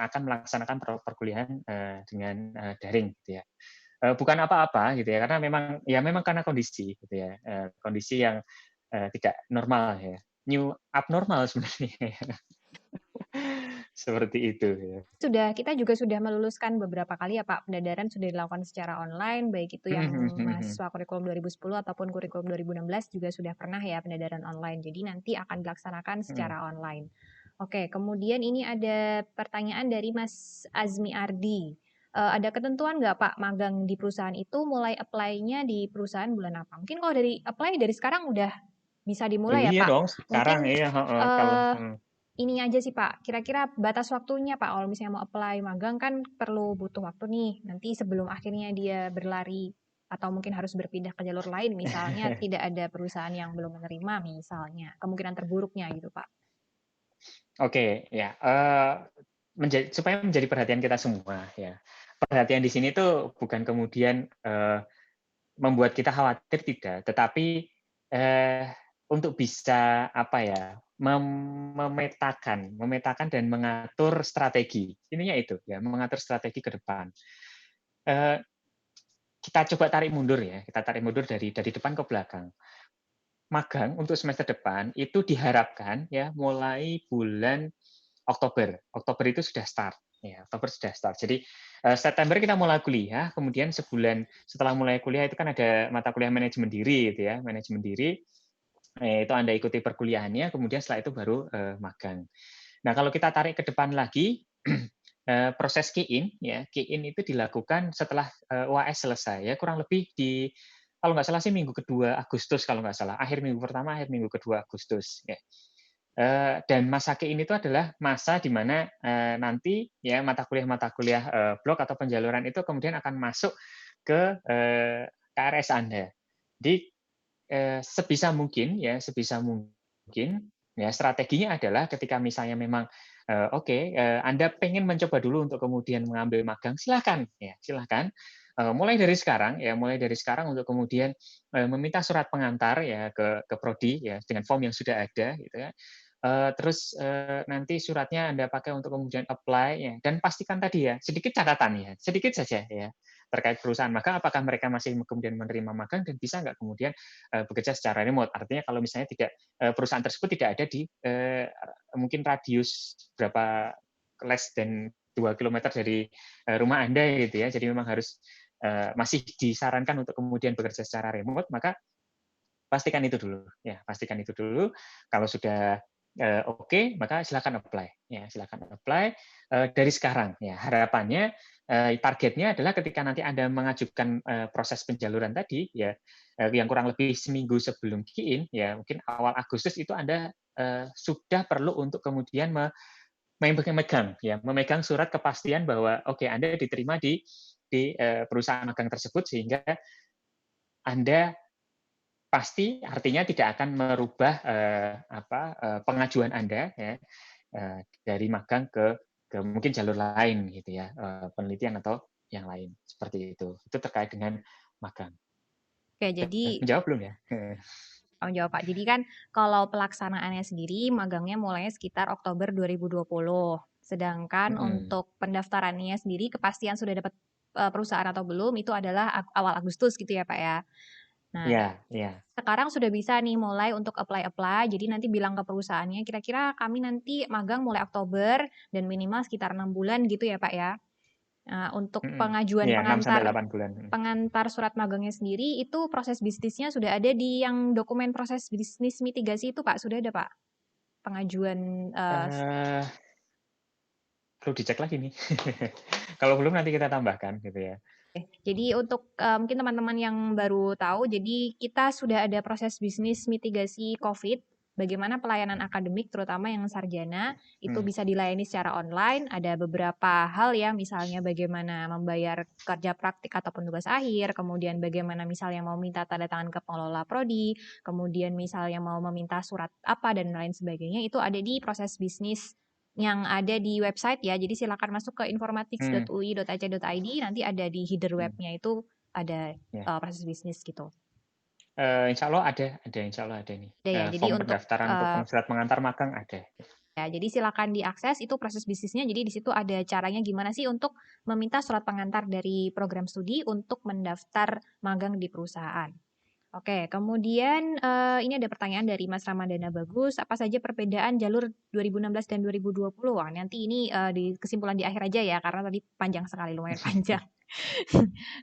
akan melaksanakan perkuliahan dengan daring gitu ya. Bukan apa-apa gitu ya karena memang ya memang karena kondisi gitu ya, kondisi yang tidak normal ya. new abnormal sebenarnya. Seperti itu ya. Kita juga sudah meluluskan beberapa kali ya Pak, pendadaran sudah dilakukan secara online, baik itu yang mahasiswa kurikulum 2010 ataupun kurikulum 2016 juga sudah pernah ya pendadaran online. Jadi nanti akan dilaksanakan secara online. Oke, kemudian ini ada pertanyaan dari Mas Azmi Ardi. Ada ketentuan nggak Pak magang di perusahaan itu mulai apply-nya di perusahaan bulan apa? Mungkin kalau dari apply dari sekarang udah bisa dimulai ya Iya Pak. dong, sekarang Mungkin iya, kalau ini aja sih Pak, kira-kira batas waktunya Pak, kalau misalnya mau apply magang kan perlu butuh waktu nih, nanti sebelum akhirnya dia berlari atau mungkin harus berpindah ke jalur lain, misalnya tidak ada perusahaan yang belum menerima misalnya, kemungkinan terburuknya gitu Pak. Oke, ya, supaya menjadi perhatian kita semua ya. Perhatian di sini tuh bukan kemudian, membuat kita khawatir tidak, tetapi, untuk bisa apa ya, memetakan dan mengatur strategi. Intinya itu ya, mengatur strategi ke depan. Eee, kita coba tarik mundur ya, kita tarik mundur dari depan ke belakang. Magang untuk semester depan itu diharapkan ya mulai bulan Oktober. Oktober itu sudah start, ya, Oktober sudah start. Jadi, September kita mulai kuliah, kemudian sebulan setelah mulai kuliah itu kan ada mata kuliah manajemen diri itu ya, manajemen diri, itu Anda ikuti perkuliahannya, kemudian setelah itu baru, magang. Nah, kalau kita tarik ke depan lagi, proses key-in ya, key-in itu dilakukan setelah, UAS selesai ya, kurang lebih di kalau nggak salah sih minggu kedua Agustus kalau nggak salah, akhir minggu pertama, akhir minggu kedua Agustus, ya. Dan masa key-in itu adalah masa di mana, nanti ya mata kuliah, blok atau penjaluran itu kemudian akan masuk ke, KRS Anda. Jadi, sebisa mungkin ya, sebisa mungkin ya strateginya adalah ketika misalnya memang, oke, Anda pengen mencoba dulu untuk kemudian mengambil magang, silakan ya, silakan. Mulai dari sekarang ya, mulai dari sekarang untuk kemudian, meminta surat pengantar ya ke prodi ya, dengan form yang sudah ada gitu ya. Terus, nanti suratnya Anda pakai untuk kemudian apply ya, dan pastikan tadi ya, sedikit catatan ya, sedikit saja ya, terkait perusahaan magang, apakah mereka masih kemudian menerima magang dan bisa nggak kemudian, bekerja secara remote. Artinya kalau misalnya tidak, perusahaan tersebut tidak ada di, mungkin radius berapa less than 2 kilometer dari, rumah Anda gitu ya. Jadi memang harus, masih disarankan untuk kemudian bekerja secara remote, maka pastikan itu dulu, ya, pastikan itu dulu. Kalau sudah, oke, maka silakan apply, ya, silakan apply, dari sekarang, ya. Harapannya, targetnya adalah ketika nanti Anda mengajukan, proses penjaluran tadi, ya, yang kurang lebih seminggu sebelum key-in, ya, mungkin awal Agustus itu Anda, sudah perlu untuk kemudian memegang, ya, memegang surat kepastian bahwa, oke, Anda diterima di, perusahaan magang tersebut, sehingga Anda pasti artinya tidak akan merubah, pengajuan Anda ya, dari magang ke mungkin jalur lain gitu ya, penelitian atau yang lain, seperti itu. Itu terkait dengan magang. Oke, jadi Menjawab belum ya? tanggung jawab Pak. Jadi kan kalau pelaksanaannya sendiri magangnya mulainya sekitar Oktober 2020. Sedangkan Mhm. untuk pendaftarannya sendiri kepastian sudah dapat perusahaan atau belum itu adalah awal Agustus gitu ya Pak ya. Nah, Iya iya. sekarang sudah bisa nih mulai untuk apply-apply. Jadi nanti bilang ke perusahaannya kira-kira kami nanti magang mulai Oktober dan minimal sekitar 6 bulan gitu ya Pak ya. Nah, untuk Mhm. pengajuan Iya, 6 sampai pengantar 8 bulan, mhm. pengantar surat magangnya sendiri itu proses bisnisnya sudah ada di yang dokumen proses bisnis mitigasi itu Pak, sudah ada Pak? Pengajuan, Eee, Perlu dicek lagi nih. Kalau belum nanti kita tambahkan gitu ya. jadi untuk, mungkin teman-teman yang baru tahu, jadi kita sudah ada proses bisnis mitigasi Covid, bagaimana pelayanan akademik terutama yang sarjana, itu Mhm. bisa dilayani secara online, ada beberapa hal ya, misalnya bagaimana membayar kerja praktik ataupun tugas akhir, kemudian bagaimana misalnya mau minta tanda tangan ke pengelola prodi, kemudian misalnya mau meminta surat apa dan lain sebagainya, itu ada di proses bisnis yang ada di website ya. Jadi silakan masuk ke Mmm, informatics.ui.ac.id, nanti ada di header mhm, webnya itu ada, iya. proses bisnis gitu. Insya Allah ada insya Allah ada nih, Ada ya, jadi form untuk, pendaftaran untuk surat pengantar magang ada. ya jadi silakan diakses itu proses bisnisnya, jadi di situ ada caranya gimana sih untuk meminta surat pengantar dari program studi untuk mendaftar magang di perusahaan. Oke, kemudian, ini ada pertanyaan dari Mas Ramadana Bagus, apa saja perbedaan jalur 2016 dan 2020? Wah, nanti ini, di kesimpulan di akhir aja ya, karena tadi panjang sekali, lumayan panjang.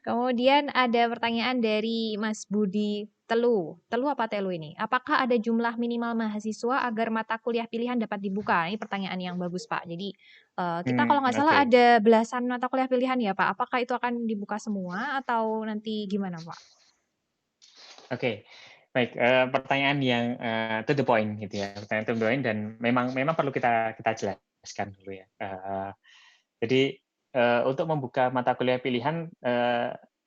Kemudian ada pertanyaan dari Mas Budi Telu. Telu apa Telu ini? Apakah ada jumlah minimal mahasiswa agar mata kuliah pilihan dapat dibuka? Ini pertanyaan yang bagus, Pak. Jadi, kita kalau nggak salah Oke. ada belasan mata kuliah pilihan ya, Pak. Apakah itu akan dibuka semua atau nanti gimana, Pak? Oke, baik, pertanyaan yang, to the point gitu ya, pertanyaan to the point dan memang memang perlu kita kita jelaskan dulu ya. Jadi, untuk membuka mata kuliah pilihan,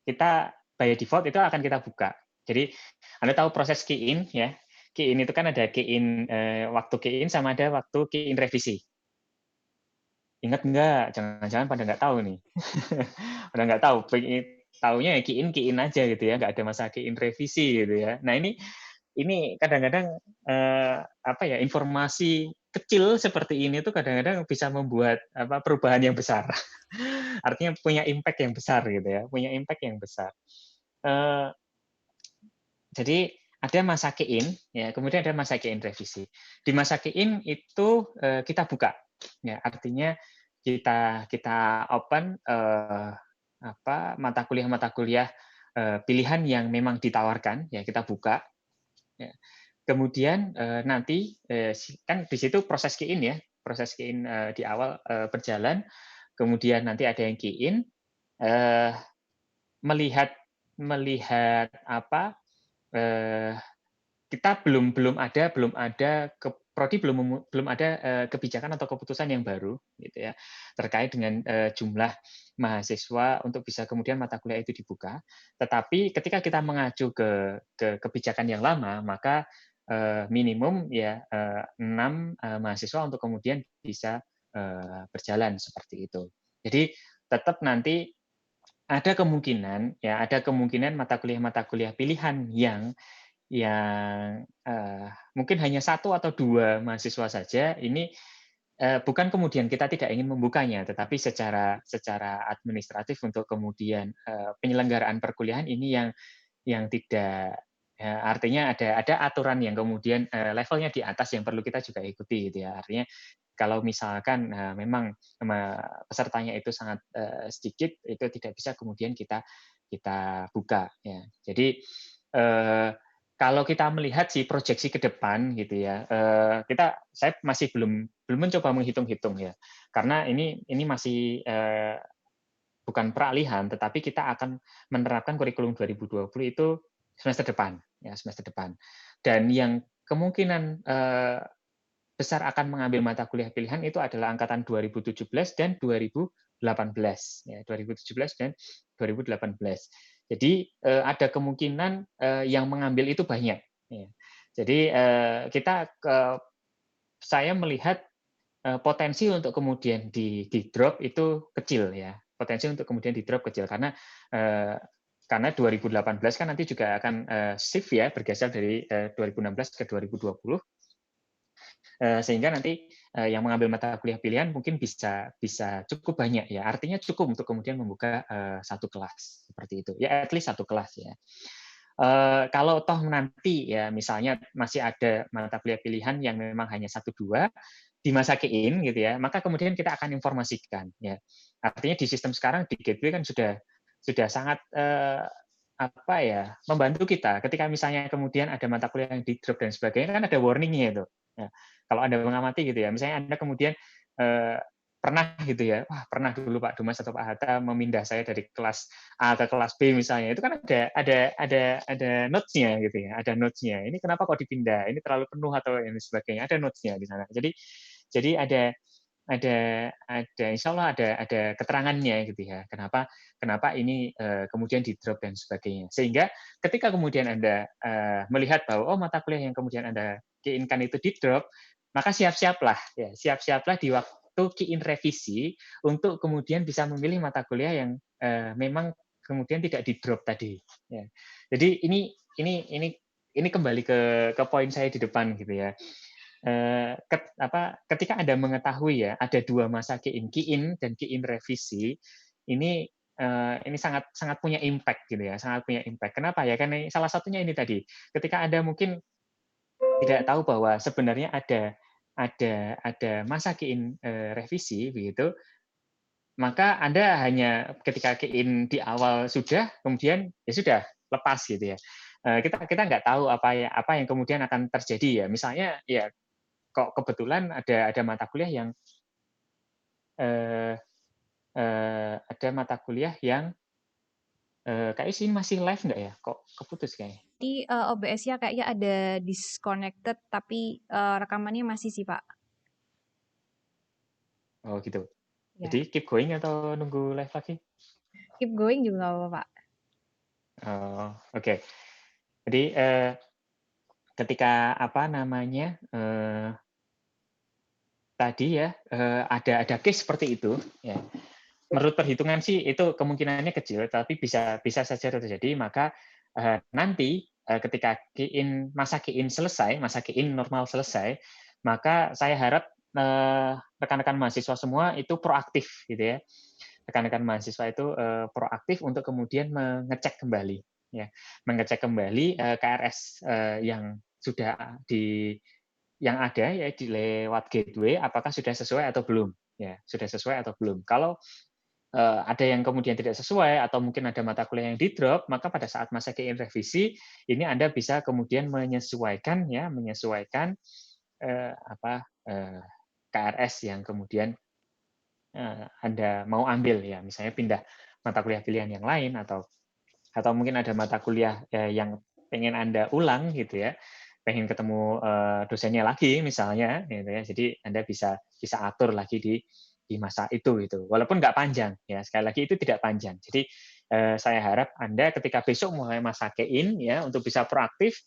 kita by default itu akan kita buka. Jadi, Anda tahu proses key in ya, key in itu kan ada key in, waktu key in sama ada waktu key in revisi. Ingat nggak? Jangan-jangan pada nggak tahu nih. Pada nggak tahu, taunya ya key in aja gitu ya, nggak ada masa key in revisi gitu ya. Nah ini kadang-kadang, apa ya, informasi kecil seperti ini tuh kadang-kadang bisa membuat apa, perubahan yang besar. Artinya punya impact yang besar gitu ya, punya impact yang besar. Eee, jadi ada masa key in, ya, kemudian ada masa key in revisi. Di masa key in itu, kita buka, ya, artinya kita kita open, mata kuliah, pilihan yang memang ditawarkan, ya kita buka, ya. Kemudian, nanti, kan di situ proses key in ya, proses key in, di awal, berjalan, kemudian nanti ada yang key in, eee, melihat melihat apa, eee kita belum ada prodi belum ada, kebijakan atau keputusan yang baru gitu ya, terkait dengan, jumlah mahasiswa untuk bisa kemudian mata kuliah itu dibuka. Tetapi ketika kita mengacu ke kebijakan yang lama, maka, minimum ya, 6, mahasiswa untuk kemudian bisa, berjalan seperti itu. Jadi tetap nanti ada kemungkinan mata kuliah pilihan yang, mungkin hanya satu atau 2 mahasiswa saja, ini, bukan kemudian kita tidak ingin membukanya, tetapi secara secara administratif untuk kemudian, penyelenggaraan perkuliahan ini yang tidak artinya ada aturan yang kemudian, levelnya di atas yang perlu kita juga ikuti gitu ya. Artinya kalau misalkan, memang pesertanya itu sangat, sedikit, itu tidak bisa kemudian kita kita buka ya. Jadi, eee, kalau kita melihat sih proyeksi ke depan gitu ya, saya masih belum belum mencoba menghitung-hitung ya. Karena ini masih, bukan peralihan, tetapi kita akan menerapkan kurikulum 2020 itu semester depan, ya semester depan. Dan yang kemungkinan, besar akan mengambil mata kuliah pilihan itu adalah angkatan 2017 dan 2018, ya 2017 dan 2018. Jadi, ada kemungkinan, yang mengambil itu banyak, ya. Jadi, saya melihat potensi untuk kemudian di-drop itu kecil ya, potensi untuk kemudian di-drop kecil karena 2018 kan nanti juga akan, shift ya, bergeser dari, 2016 ke 2020, sehingga nanti, yang mengambil mata kuliah pilihan mungkin bisa bisa cukup banyak ya, artinya cukup untuk kemudian membuka, 1 kelas, seperti itu. Ya at least 1 kelas ya. Kalau toh nanti ya misalnya masih ada mata kuliah pilihan yang memang hanya satu 2 di masa key-in gitu ya, maka kemudian kita akan informasikan ya. Artinya di sistem sekarang di Gateway kan sudah sangat, apa ya, membantu kita ketika misalnya kemudian ada mata kuliah yang di-drop dan sebagainya kan ada warning-nya itu. Ya, kalau Anda mengamati gitu ya, misalnya Anda kemudian, eee, pernah gitu ya, wah pernah dulu Pak Dumas atau Pak Hatta memindah saya dari kelas A ke kelas B misalnya, itu kan ada notes-nya gitu ya, ada notes-nya. Ini kenapa kok dipindah? Ini terlalu penuh atau ini sebagainya, ada notes-nya di sana. Jadi ada insya Allah ada keterangannya gitu ya, kenapa kenapa ini, kemudian di-drop dan sebagainya. Sehingga ketika kemudian Anda, melihat bahwa, oh mata kuliah yang kemudian Anda key-in-kan itu di-drop, maka siap-siaplah ya, siap-siaplah di waktu key-in revisi untuk kemudian bisa memilih mata kuliah yang, memang kemudian tidak di-drop tadi, ya. Jadi ini kembali ke poin saya di depan gitu ya. Ketika Anda mengetahui ya, ada 2 masa key in dan key in revisi, ini ini sangat sangat punya impact gitu ya, sangat punya impact. Kenapa ya? Karena salah satunya ini tadi, ketika Anda mungkin tidak tahu bahwa sebenarnya ada masa key in revisi begitu, maka Anda hanya ketika key in di awal sudah, kemudian ya sudah lepas gitu ya. Kita kita nggak tahu apa yang kemudian akan terjadi ya. Misalnya ya kok kebetulan ada mata kuliah yang eh, ada mata kuliah yang kayaknya sih masih live nggak ya? Kok keputus kayaknya? Di OBS-nya kayaknya ada disconnected, tapi rekamannya masih sih, Pak. Oh gitu. Ya, Jadi keep going atau nunggu live lagi? keep going juga nggak apa-apa, Pak. Oh, oke. Jadi ketika apa namanya tadi ya ada case seperti itu, ya. Menurut perhitungan sih itu kemungkinannya kecil, tapi bisa bisa saja terjadi. Maka nanti ketika masa key in selesai, masa key in normal selesai, maka saya harap rekan-rekan mahasiswa semua itu proaktif, gitu ya. Rekan-rekan mahasiswa itu proaktif untuk kemudian mengecek kembali, ya, mengecek kembali KRS yang sudah yang ada ya di lewat gateway, apakah sudah sesuai atau belum, ya, sudah sesuai atau belum. Kalau ada yang kemudian tidak sesuai atau mungkin ada mata kuliah yang di-drop, maka pada saat masa key-in revisi ini Anda bisa kemudian menyesuaikan ya, menyesuaikan KRS yang kemudian Anda mau ambil ya, misalnya pindah mata kuliah pilihan yang lain atau mungkin ada mata kuliah yang pengen Anda ulang gitu ya, pengen ketemu dosennya lagi misalnya gitu ya. Jadi Anda bisa bisa atur lagi di masa itu gitu. Walaupun nggak panjang ya, sekali lagi itu tidak panjang. Jadi saya harap Anda ketika besok mulai masa key-in ya untuk bisa proaktif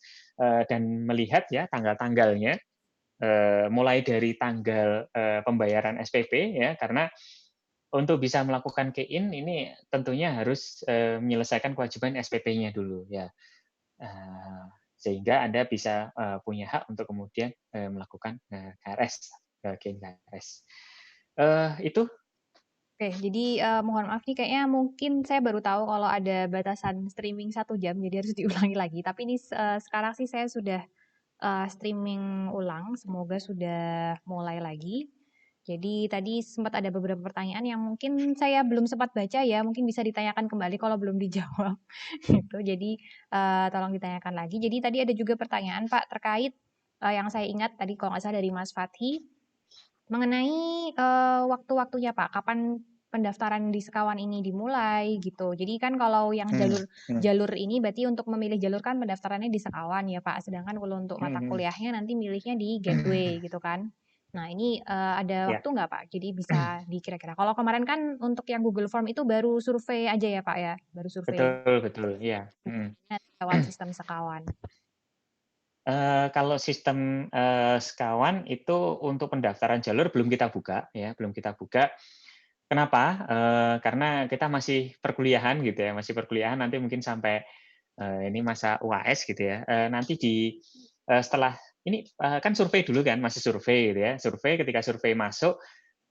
dan melihat ya tanggal-tanggalnya mulai dari tanggal pembayaran SPP ya, karena untuk bisa melakukan key-in ini tentunya harus menyelesaikan kewajiban SPP-nya dulu ya. Sehingga Anda bisa punya hak untuk kemudian melakukan KRS, key-in KRS. Itu Oke, jadi mohon maaf nih, kayaknya mungkin saya baru tahu kalau ada batasan streaming 1 jam, jadi harus diulangi lagi. Tapi ini sekarang sih saya sudah streaming ulang, semoga sudah mulai lagi. Jadi tadi sempat ada beberapa pertanyaan yang mungkin saya belum sempat baca ya, mungkin bisa ditanyakan kembali kalau belum dijawab gitu. Jadi tolong ditanyakan lagi. Jadi tadi ada juga pertanyaan Pak terkait yang saya ingat tadi kalau nggak salah dari Mas Fathi mengenai waktu-waktunya Pak, kapan pendaftaran di sekawan ini dimulai gitu. Jadi kan kalau yang jalur ini berarti untuk memilih jalur kan pendaftarannya di sekawan ya Pak. Sedangkan kalau untuk mata kuliahnya nanti milihnya di gateway gitu kan. Nah ini ada ya waktu nggak Pak? Jadi bisa dikira-kira. Kalau kemarin kan untuk yang Google Form itu baru survei aja ya Pak ya, baru survei. betul betul ya. Lewat sistem sekawan. Kalau sistem sekawan itu untuk pendaftaran jalur belum kita buka ya, belum kita buka. Kenapa? Karena kita masih perkuliahan gitu ya, masih perkuliahan nanti mungkin sampai ini masa UAS gitu ya. Nanti setelah ini kan survei dulu kan, masih survei gitu ya. Survei ketika survei masuk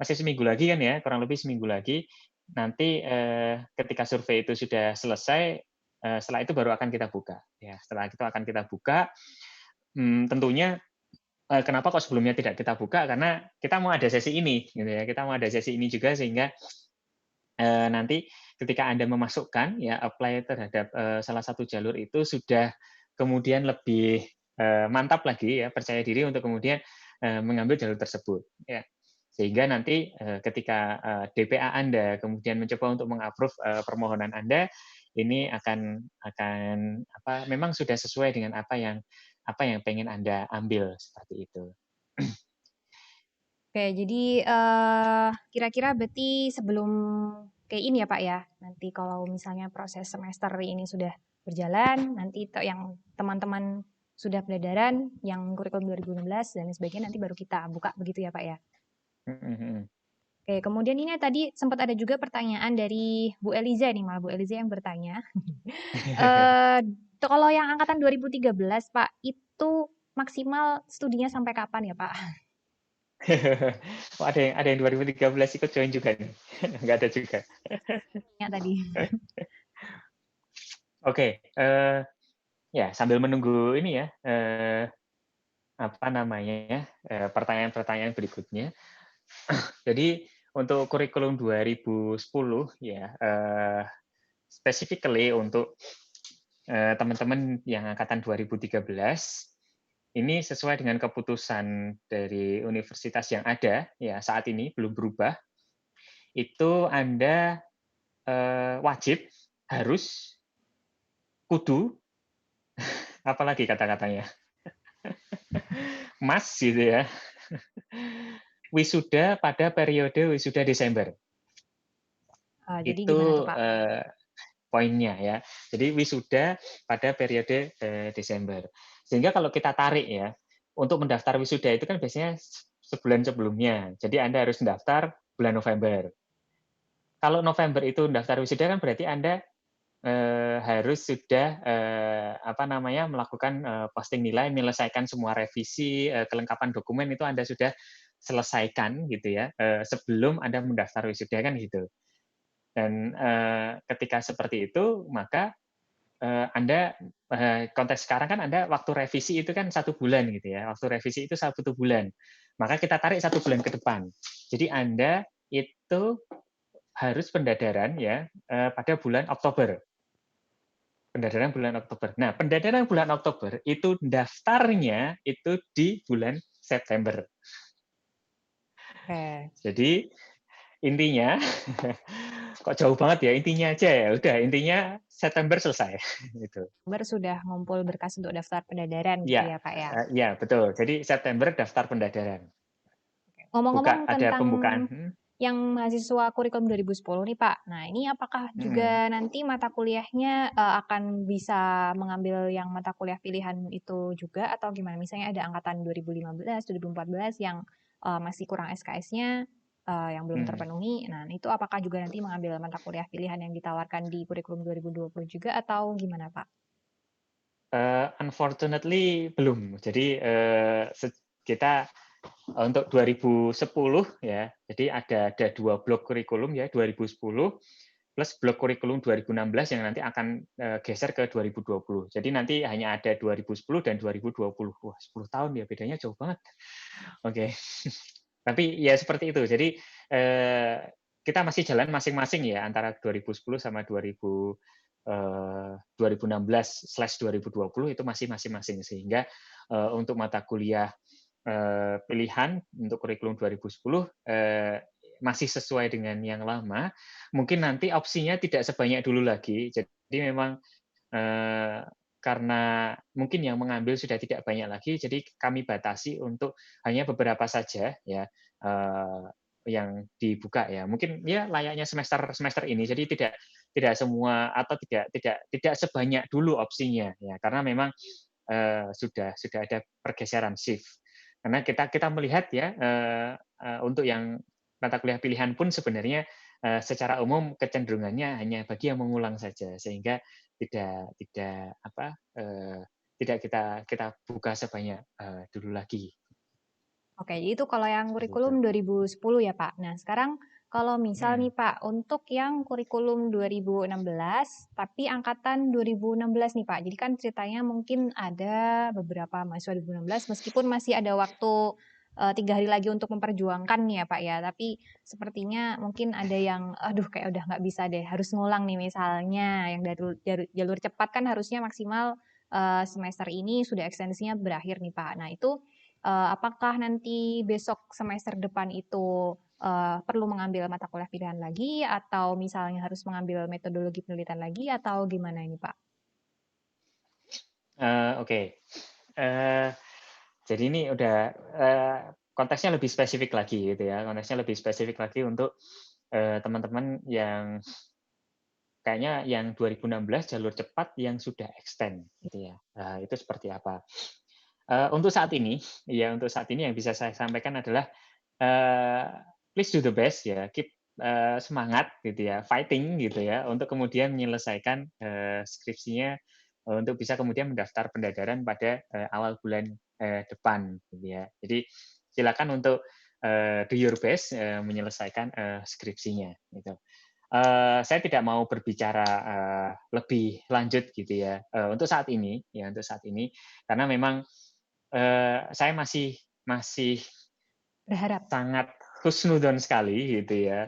masih seminggu lagi kan ya, kurang lebih seminggu lagi. Nanti ketika survei itu sudah selesai, setelah itu baru akan kita buka. Ya, setelah itu akan kita buka. Tentunya kenapa kok sebelumnya tidak kita buka? Karena kita mau ada sesi ini, gitu ya. Kita mau ada sesi ini juga sehingga nanti ketika Anda memasukkan ya apply terhadap salah satu jalur itu sudah kemudian lebih mantap lagi ya, percaya diri untuk kemudian mengambil jalur tersebut ya. Sehingga nanti ketika DPA Anda kemudian mencoba untuk mengapprove permohonan Anda, ini akan memang sudah sesuai dengan apa yang pengen Anda ambil seperti itu. Oke, jadi kira-kira berarti sebelum kayak ini ya Pak ya, nanti kalau misalnya proses semester ini sudah berjalan, nanti yang teman-teman sudah pelajaran, yang kurikulum 2016 dan sebagainya nanti baru kita buka begitu ya Pak ya. Oke, kemudian ini tadi sempat ada juga pertanyaan dari Bu Eliza nih, malah Bu Eliza yang bertanya. Kalau yang angkatan 2013 Pak, itu maksimal studinya sampai kapan ya Pak? Oh, ada yang 2013 ikut join juga nih? Nggak ada juga. Ya tadi. Oke, ya sambil menunggu ini ya, apa namanya, pertanyaan-pertanyaan berikutnya. Jadi untuk kurikulum 2010 ya, specifically untuk teman-teman yang angkatan 2013, ini sesuai dengan keputusan dari universitas yang ada ya saat ini belum berubah. Itu Anda wajib, harus, kudu, apalagi kata-katanya, must gitu ya, wisuda pada periode wisuda Desember. Jadi gimana tuh, Itu Pak? poinnya ya. Jadi wisuda pada periode Desember. Sehingga kalau kita tarik ya, untuk mendaftar wisuda itu kan biasanya sebulan sebelumnya. Jadi Anda harus mendaftar bulan November. Kalau November itu mendaftar wisuda kan berarti Anda harus sudah apa namanya melakukan posting nilai, menyelesaikan semua revisi, kelengkapan dokumen itu Anda sudah selesaikan gitu ya sebelum Anda mendaftar wisuda kan gitu. Dan ketika seperti itu maka Anda konteks sekarang kan Anda waktu revisi itu kan 1 bulan gitu ya. Waktu revisi itu 1 bulan. Maka kita tarik 1 bulan ke depan. Jadi Anda itu harus pendadaran ya pada bulan Oktober. Pendadaran bulan Oktober. Nah, pendadaran bulan Oktober itu daftarnya itu di bulan September. Oke. Jadi intinya kok jauh banget ya, intinya aja ya. Udah, intinya September selesai gitu. Sudah ngumpul berkas untuk daftar pendadaran gitu Iya, ya, Pak, ya? iya betul. Jadi September daftar pendadaran. Ngomong-ngomong Ada tentang pembukaan yang mahasiswa kurikulum 2010 nih, Pak. Nah, ini apakah juga mhm, nanti mata kuliahnya, akan bisa mengambil yang mata kuliah pilihan itu juga atau gimana? Misalnya ada angkatan 2015, 2014 yang, masih kurang SKS-nya, yang belum mhm. terpenuhi. Nah, itu apakah juga nanti mengambil mata kuliah pilihan yang ditawarkan di kurikulum 2020 juga atau gimana, Pak? Unfortunately belum. Jadi, kita untuk 2010 ya, jadi ada 2 blok kurikulum ya, 2010 plus blok kurikulum 2016 yang nanti akan, geser ke 2020. Jadi nanti hanya ada 2010 dan 2020. Wah, 10 tahun ya, bedanya jauh banget. Oke. Tapi ya seperti itu. Jadi, eee, kita masih jalan masing-masing ya antara 2010 sama 2016/2020 itu masih masing-masing. Sehingga, untuk mata kuliah, pilihan untuk kurikulum 2010, masih sesuai dengan yang lama. Mungkin nanti opsinya tidak sebanyak dulu lagi. Jadi memang karena mungkin yang mengambil sudah tidak banyak lagi, jadi kami batasi untuk hanya beberapa saja ya, eee, yang dibuka ya. Mungkin ya layaknya semester semester ini, jadi tidak tidak semua atau tidak sebanyak dulu opsinya ya, karena memang, sudah ada pergeseran shift. Karena kita kita melihat ya, untuk yang mata kuliah pilihan pun sebenarnya, secara umum kecenderungannya hanya bagi yang mengulang saja, sehingga tidak apa, tidak kita kita buka sebanyak, dulu lagi, Oke, jadi itu kalau yang seperti itu. kurikulum 2010 ya, Pak. Nah, sekarang kalau misal nih, Mhm, Pak, untuk yang kurikulum 2016, tapi angkatan 2016 nih, Pak. Jadi kan ceritanya mungkin ada beberapa mahasiswa 2016 meskipun masih ada waktu 3 hari lagi untuk memperjuangkan nih ya, Pak ya. Tapi sepertinya mungkin ada yang, aduh kayak udah nggak bisa deh, harus ngulang nih misalnya yang dari jalur cepat kan harusnya maksimal semester ini sudah ekstensinya berakhir nih, Pak. Nah, itu apakah nanti besok semester depan itu, perlu mengambil mata kuliah pilihan lagi atau misalnya harus mengambil metodologi penelitian lagi atau gimana ini, Pak? oke. Eee, jadi ini udah, konteksnya lebih spesifik lagi gitu ya, konteksnya lebih spesifik lagi untuk, teman-teman yang kayaknya yang 2016 jalur cepat yang sudah extend gitu ya. Itu seperti apa? Untuk saat ini, ya untuk saat ini yang bisa saya sampaikan adalah, eee, please do the best ya, keep, semangat gitu ya, fighting gitu ya, untuk kemudian menyelesaikan, skripsinya, untuk bisa kemudian mendaftar pendadaran pada, awal bulan, depan gitu ya. Jadi silakan untuk, do your best menyelesaikan skripsinya gitu. Saya tidak mau berbicara lebih lanjut gitu ya untuk saat ini ya untuk saat ini karena memang saya masih Berharap. sangat husnudon sekali gitu ya,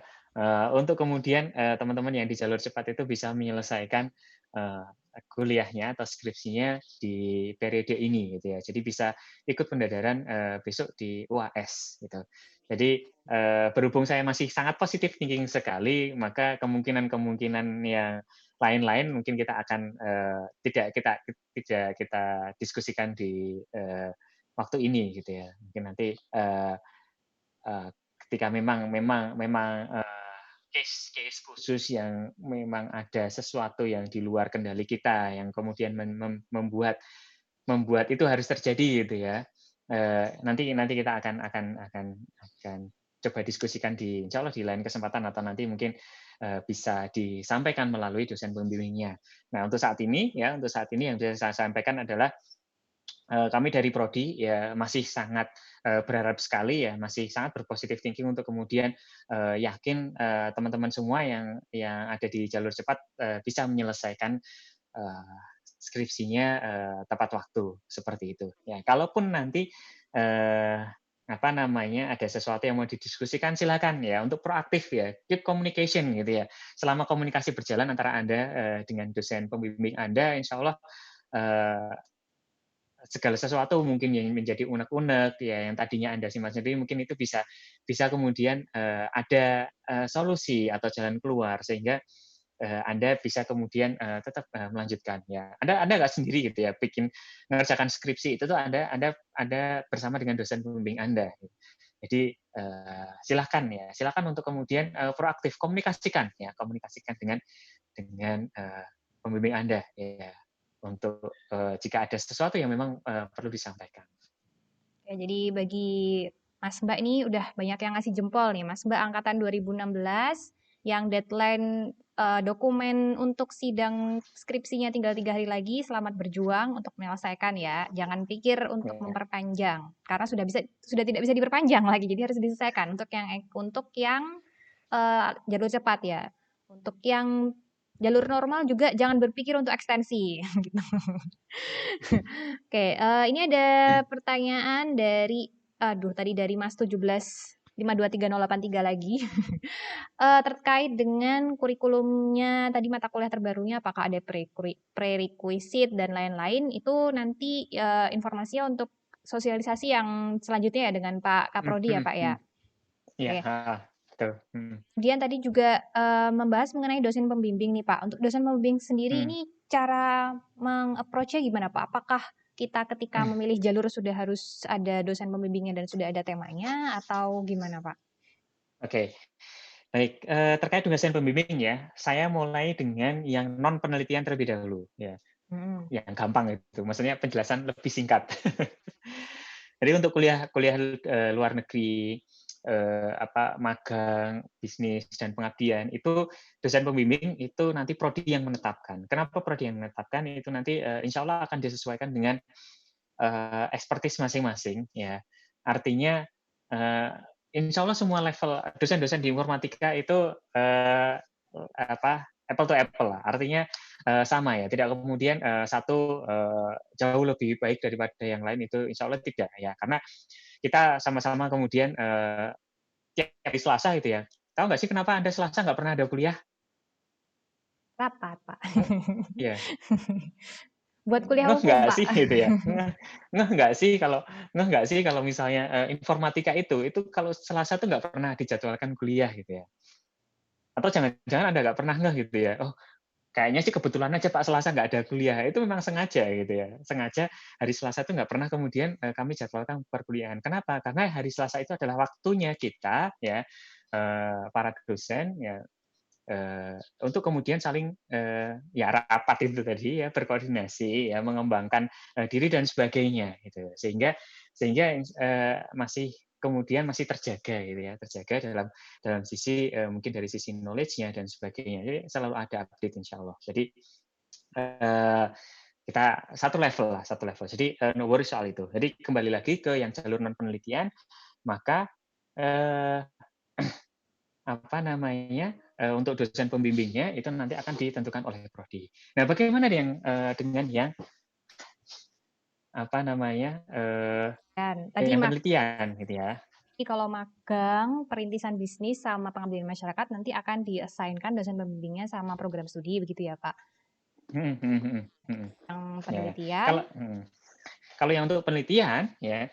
untuk kemudian, teman-teman yang di jalur cepat itu bisa menyelesaikan, eee, kuliahnya atau skripsinya di periode ini gitu ya. Jadi bisa ikut pendadaran, besok di UAS gitu. Jadi, berhubung saya masih sangat positif thinking sekali, maka kemungkinan-kemungkinan yang lain-lain mungkin kita akan, tidak kita diskusikan di, waktu ini gitu ya. Mungkin nanti, Eee, ketika memang, case-case khusus yang memang ada sesuatu yang di luar kendali kita, yang kemudian membuat itu harus terjadi gitu ya. Nanti nanti kita akan coba diskusikan insya Allah di lain kesempatan atau nanti mungkin, bisa disampaikan melalui dosen pembimbingnya. Nah, untuk saat ini yang bisa saya sampaikan adalah kami dari prodi ya masih sangat, berharap sekali ya, masih sangat berpositif thinking untuk kemudian, yakin, teman-teman semua yang ada di jalur cepat, bisa menyelesaikan, skripsinya, tepat waktu, seperti itu. Ya, kalaupun nanti, eee, apa namanya, ada sesuatu yang mau didiskusikan silakan ya, untuk proaktif ya, keep communication gitu ya. Selama komunikasi berjalan antara Anda, dengan dosen pembimbing Anda, insya Allah, eee segala sesuatu mungkin yang menjadi unek-unek ya, yang tadinya Anda simpan sendiri mungkin itu bisa kemudian, ada, solusi atau jalan keluar sehingga, Anda bisa kemudian, tetap, melanjutkan ya. Anda nggak sendiri gitu ya mengerjakan skripsi itu tuh Anda bersama dengan dosen pembimbing Anda. Jadi, silakan untuk kemudian, proaktif komunikasikan dengan, pembimbing Anda, ya, untuk, jika ada sesuatu yang memang, perlu disampaikan. Ya, jadi bagi Mas Mbak ini udah banyak yang ngasih jempol nih. Mas Mbak angkatan 2016 yang deadline dokumen untuk sidang skripsinya tinggal 3 hari lagi. Selamat berjuang untuk menyelesaikan ya. Jangan pikir untuk Ya, memperpanjang karena sudah tidak bisa diperpanjang lagi. Jadi harus diselesaikan untuk yang jalur cepat ya. Untuk yang jalur normal juga jangan berpikir untuk ekstensi gitu. Oke, ini ada pertanyaan dari aduh tadi dari Mas 17523083 lagi. Terkait dengan kurikulumnya tadi mata kuliah terbarunya apakah ada prerequisite dan lain-lain, itu nanti, informasinya untuk sosialisasi yang selanjutnya ya dengan Pak mhm Kaprodi ya, mhm Pak, ya? mhm. Iya, Oke. heeh, betul, Kemudian tadi juga, membahas mengenai dosen pembimbing nih, Pak. Untuk dosen pembimbing sendiri mhm. ini cara meng-approach-nya gimana, Pak? Apakah kita ketika memilih jalur sudah harus ada dosen pembimbingnya dan sudah ada temanya atau gimana, Pak? Oke, baik, terkait dosen pembimbing ya, saya mulai dengan yang non penelitian terlebih dahulu, ya, Mhm. yang gampang itu, maksudnya penjelasan lebih singkat. Jadi untuk kuliah kuliah, luar negeri, magang, bisnis, dan pengabdian, itu dosen pembimbing itu nanti prodi yang menetapkan. Kenapa prodi yang menetapkan? Itu nanti, insya Allah akan disesuaikan dengan, expertise masing-masing, ya. Artinya, eee, insya Allah semua level dosen-dosen di informatika itu, apple to apple lah. Artinya, sama ya, tidak kemudian, satu, jauh lebih baik daripada yang lain, itu insya Allah tidak ya. Karena kita sama-sama kemudian, tiap hari Selasa gitu ya, "Tahu nggak sih kenapa Anda Selasa nggak pernah ada kuliah?" Rapat, Pak. Eng iya. Buat kuliah Ngeh hukum, nggak Pak. sih gitu ya? Ngeh nggak sih kalau misalnya, informatika itu kalau Selasa tuh nggak pernah dijadwalkan kuliah gitu ya? Atau jangan-jangan Anda nggak pernah ngeh gitu ya, "Oh, kayaknya sih kebetulan aja Pak Selasa nggak ada kuliah." Itu memang sengaja gitu ya, sengaja hari Selasa itu nggak pernah kemudian, kami jadwalkan perkuliahan. Kenapa? Karena hari Selasa itu adalah waktunya kita ya, para dosen ya, untuk kemudian saling, ya rapat itu tadi ya, berkoordinasi ya, mengembangkan, diri dan sebagainya gitu. Masih kemudian masih terjaga gitu ya, terjaga dalam dalam sisi, mungkin dari sisi knowledge-nya dan sebagainya. Jadi selalu ada update insyaallah. Jadi, eee, kita satu level. Jadi, no worry soal itu. Jadi kembali lagi ke yang jalur non penelitian, maka eee, apa namanya, untuk dosen pembimbingnya itu nanti akan ditentukan oleh prodi. Nah, bagaimana dengan yang apa namanya, Dan tadi dengan penelitian gitu ya? kalau magang, perintisan bisnis sama pengabdian masyarakat nanti akan di-assign-kan dosen pembimbingnya sama program studi begitu ya, Pak? Mhm mhm mhm mhm. Yang Ya ya. penelitian, Kalau yang untuk penelitian ya,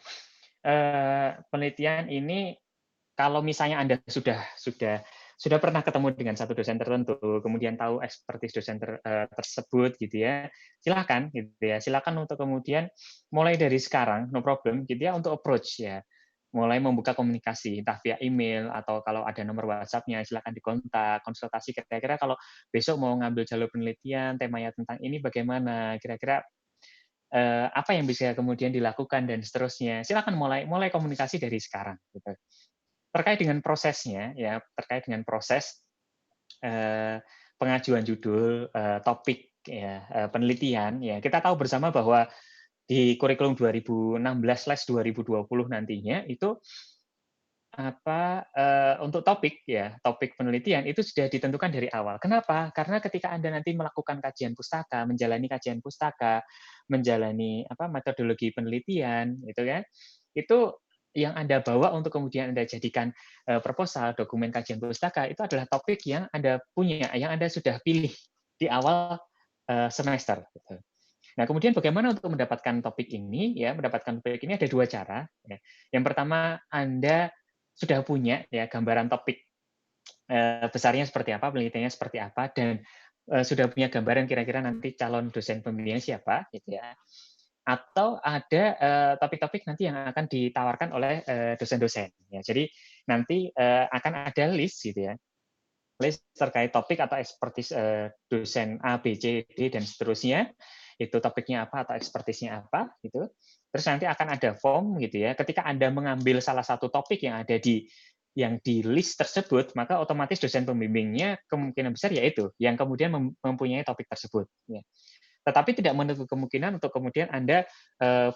penelitian ini kalau misalnya Anda sudah pernah ketemu dengan satu dosen tertentu, kemudian tahu ekspertis dosen tersebut gitu ya, silakan gitu ya. Silakan untuk kemudian mulai dari sekarang, no problem gitu ya, untuk approach ya. Mulai membuka komunikasi, entah via email atau kalau ada nomor WhatsApp-nya silakan dikontak, konsultasi kira-kira kalau besok mau ngambil jalur penelitian, temanya tentang ini bagaimana, kira-kira apa yang bisa kemudian dilakukan dan seterusnya. Silakan mulai mulai komunikasi dari sekarang gitu. Terkait dengan prosesnya ya, terkait dengan proses, pengajuan judul, topik ya, penelitian ya, kita tahu bersama bahwa di kurikulum 2016/2020 nantinya itu untuk topik ya, topik penelitian itu sudah ditentukan dari awal. Kenapa? Karena ketika Anda nanti melakukan kajian pustaka, menjalani kajian pustaka, menjalani metodologi penelitian gitu kan, itu yang Anda bawa untuk kemudian Anda jadikan, proposal, dokumen kajian pustaka itu adalah topik yang Anda punya, yang Anda sudah pilih di awal, semester gitu. Nah, kemudian bagaimana untuk mendapatkan topik ini ya, mendapatkan topik ini ada 2 cara ya. Yang pertama, Anda sudah punya ya gambaran topik, besarnya seperti apa, penelitiannya seperti apa, dan, sudah punya gambaran kira-kira nanti calon dosen pembimbingnya siapa gitu ya. Atau ada, topik-topik nanti yang akan ditawarkan oleh, dosen-dosen ya. Jadi nanti, akan ada list gitu ya, list terkait topik atau expertise, dosen A, B, C, D, dan seterusnya, itu topiknya apa atau expertise-nya apa, gitu. Terus nanti akan ada form gitu ya, ketika Anda mengambil salah satu topik yang di list tersebut, maka otomatis dosen pembimbingnya kemungkinan besar ya itu, yang kemudian mempunyai topik tersebut, ya. Tetapi tidak menutup kemungkinan untuk kemudian Anda,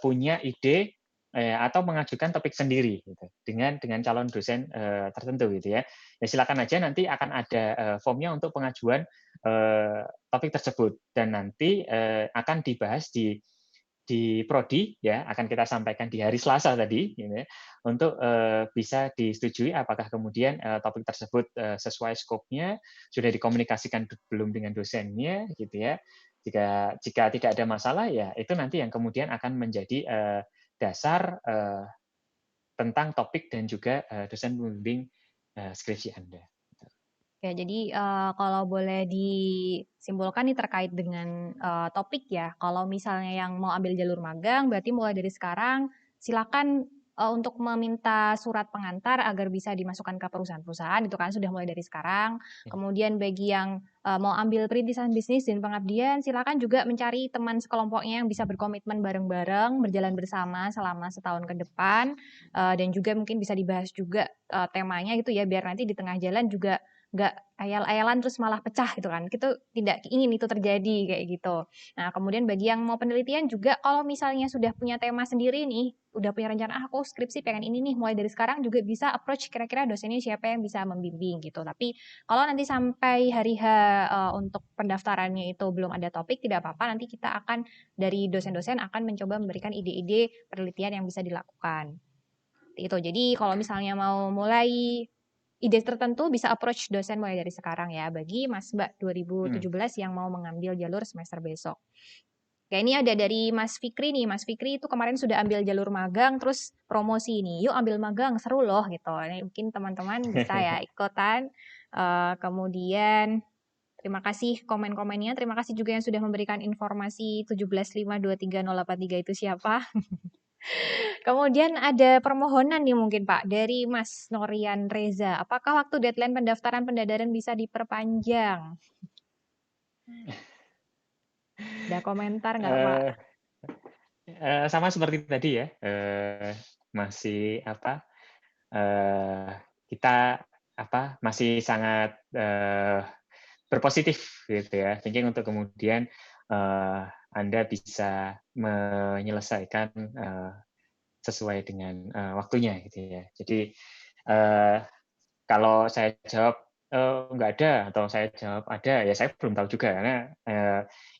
punya ide, atau mengajukan topik sendiri gitu, dengan calon dosen, tertentu gitu ya. Ya silakan aja nanti akan ada, formnya untuk pengajuan, topik tersebut dan nanti, akan dibahas di prodi ya, akan kita sampaikan di hari Selasa tadi gitu ya, untuk, bisa disetujui apakah kemudian, topik tersebut, sesuai skopnya, sudah dikomunikasikan belum dengan dosennya gitu ya. Jika tidak ada masalah, ya itu nanti yang kemudian akan menjadi, dasar, tentang topik dan juga, dosen pembimbing, skripsi Anda. ya jadi, kalau boleh disimpulkan nih terkait dengan, topik ya, kalau misalnya yang mau ambil jalur magang berarti mulai dari sekarang silakan, untuk meminta surat pengantar agar bisa dimasukkan ke perusahaan-perusahaan itu kan sudah mulai dari sekarang. Ya. Kemudian bagi yang, mau ambil perintisan bisnis dan pengabdian silakan juga mencari teman sekelompoknya yang bisa berkomitmen bareng-bareng, berjalan bersama selama setahun ke depan, dan juga mungkin bisa dibahas juga, temanya gitu ya biar nanti di tengah jalan juga nggak ayal-ayalan terus malah pecah gitu kan, kita tidak ingin itu terjadi kayak gitu. Nah kemudian bagi yang mau penelitian juga kalau misalnya sudah punya tema sendiri nih, udah punya rencana, "Ah aku skripsi pengen ini nih," mulai dari sekarang juga bisa approach kira-kira dosennya siapa yang bisa membimbing gitu. Tapi kalau nanti sampai hari H, untuk pendaftarannya itu belum ada topik, tidak apa-apa nanti kita akan dari dosen-dosen akan mencoba memberikan ide-ide penelitian yang bisa dilakukan. Itu. Jadi kalau misalnya mau mulai ide tertentu bisa approach dosen mulai dari sekarang ya, bagi Mas Mbak Mhm. 2017 yang mau mengambil jalur semester besok. Kayak ini ada dari Mas Fikri nih, Mas Fikri itu kemarin sudah ambil jalur magang terus promosi nih, "Yuk ambil magang, seru loh," gitu. Ini mungkin teman-teman bisa ya ikutan, kemudian terima kasih komen-komennya, terima kasih juga yang sudah memberikan informasi 17523083 itu siapa. Kemudian ada permohonan nih mungkin Pak, dari Mas Norian Reza. Apakah waktu deadline pendaftaran pendadaran bisa diperpanjang? Ada komentar nggak Pak? Eee sama seperti tadi ya, masih eee, kita masih sangat, berpositif gitu ya, thinking untuk kemudian, Anda bisa menyelesaikan, sesuai dengan, waktunya gitu ya. Jadi, Eh, Kalau saya jawab nggak ada atau saya jawab ada, ya saya belum tahu juga karena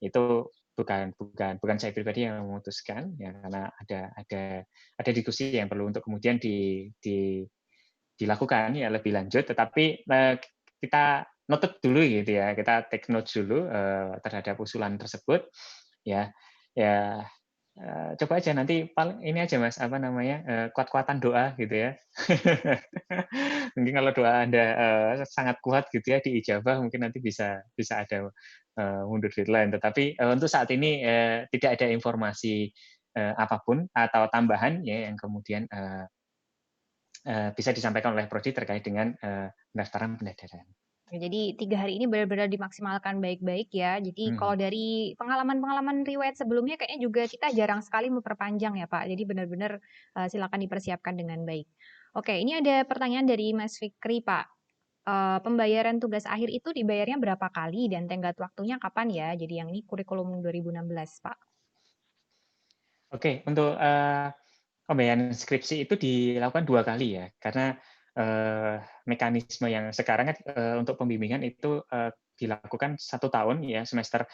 itu bukan saya pribadi yang memutuskan ya, karena ada diskusi yang perlu untuk kemudian dilakukan ya lebih lanjut. Tetapi kita noted dulu gitu ya, kita take note dulu terhadap usulan tersebut ya. Ya coba aja nanti paling ini aja Mas, apa namanya, kuat-kuatan doa gitu ya. Mungkin kalau doa Anda, sangat kuat gitu ya, diijabah mungkin nanti bisa ada, mundur deadline. Tetapi, untuk saat ini, tidak ada informasi, apapun atau tambahan ya yang kemudian, bisa disampaikan oleh prodi terkait dengan, pendaftaran pendataan. Oke, jadi 3 hari ini benar-benar dimaksimalkan baik-baik ya. Jadi kalau Mhm. dari pengalaman-pengalaman riwayat sebelumnya kayaknya juga kita jarang sekali memperpanjang ya, Pak. Jadi benar-benar, silakan dipersiapkan dengan baik. Oke, ini ada pertanyaan dari Mas Fikri, Pak. Pembayaran tugas akhir itu dibayarnya berapa kali dan tenggat waktunya kapan ya? Jadi yang ini kurikulum 2016, Pak. Oke, untuk, pembayaran skripsi itu dilakukan 2 kali ya, karena, mekanisme yang sekarang kan, untuk pembimbingan itu, dilakukan 1 tahun ya, semester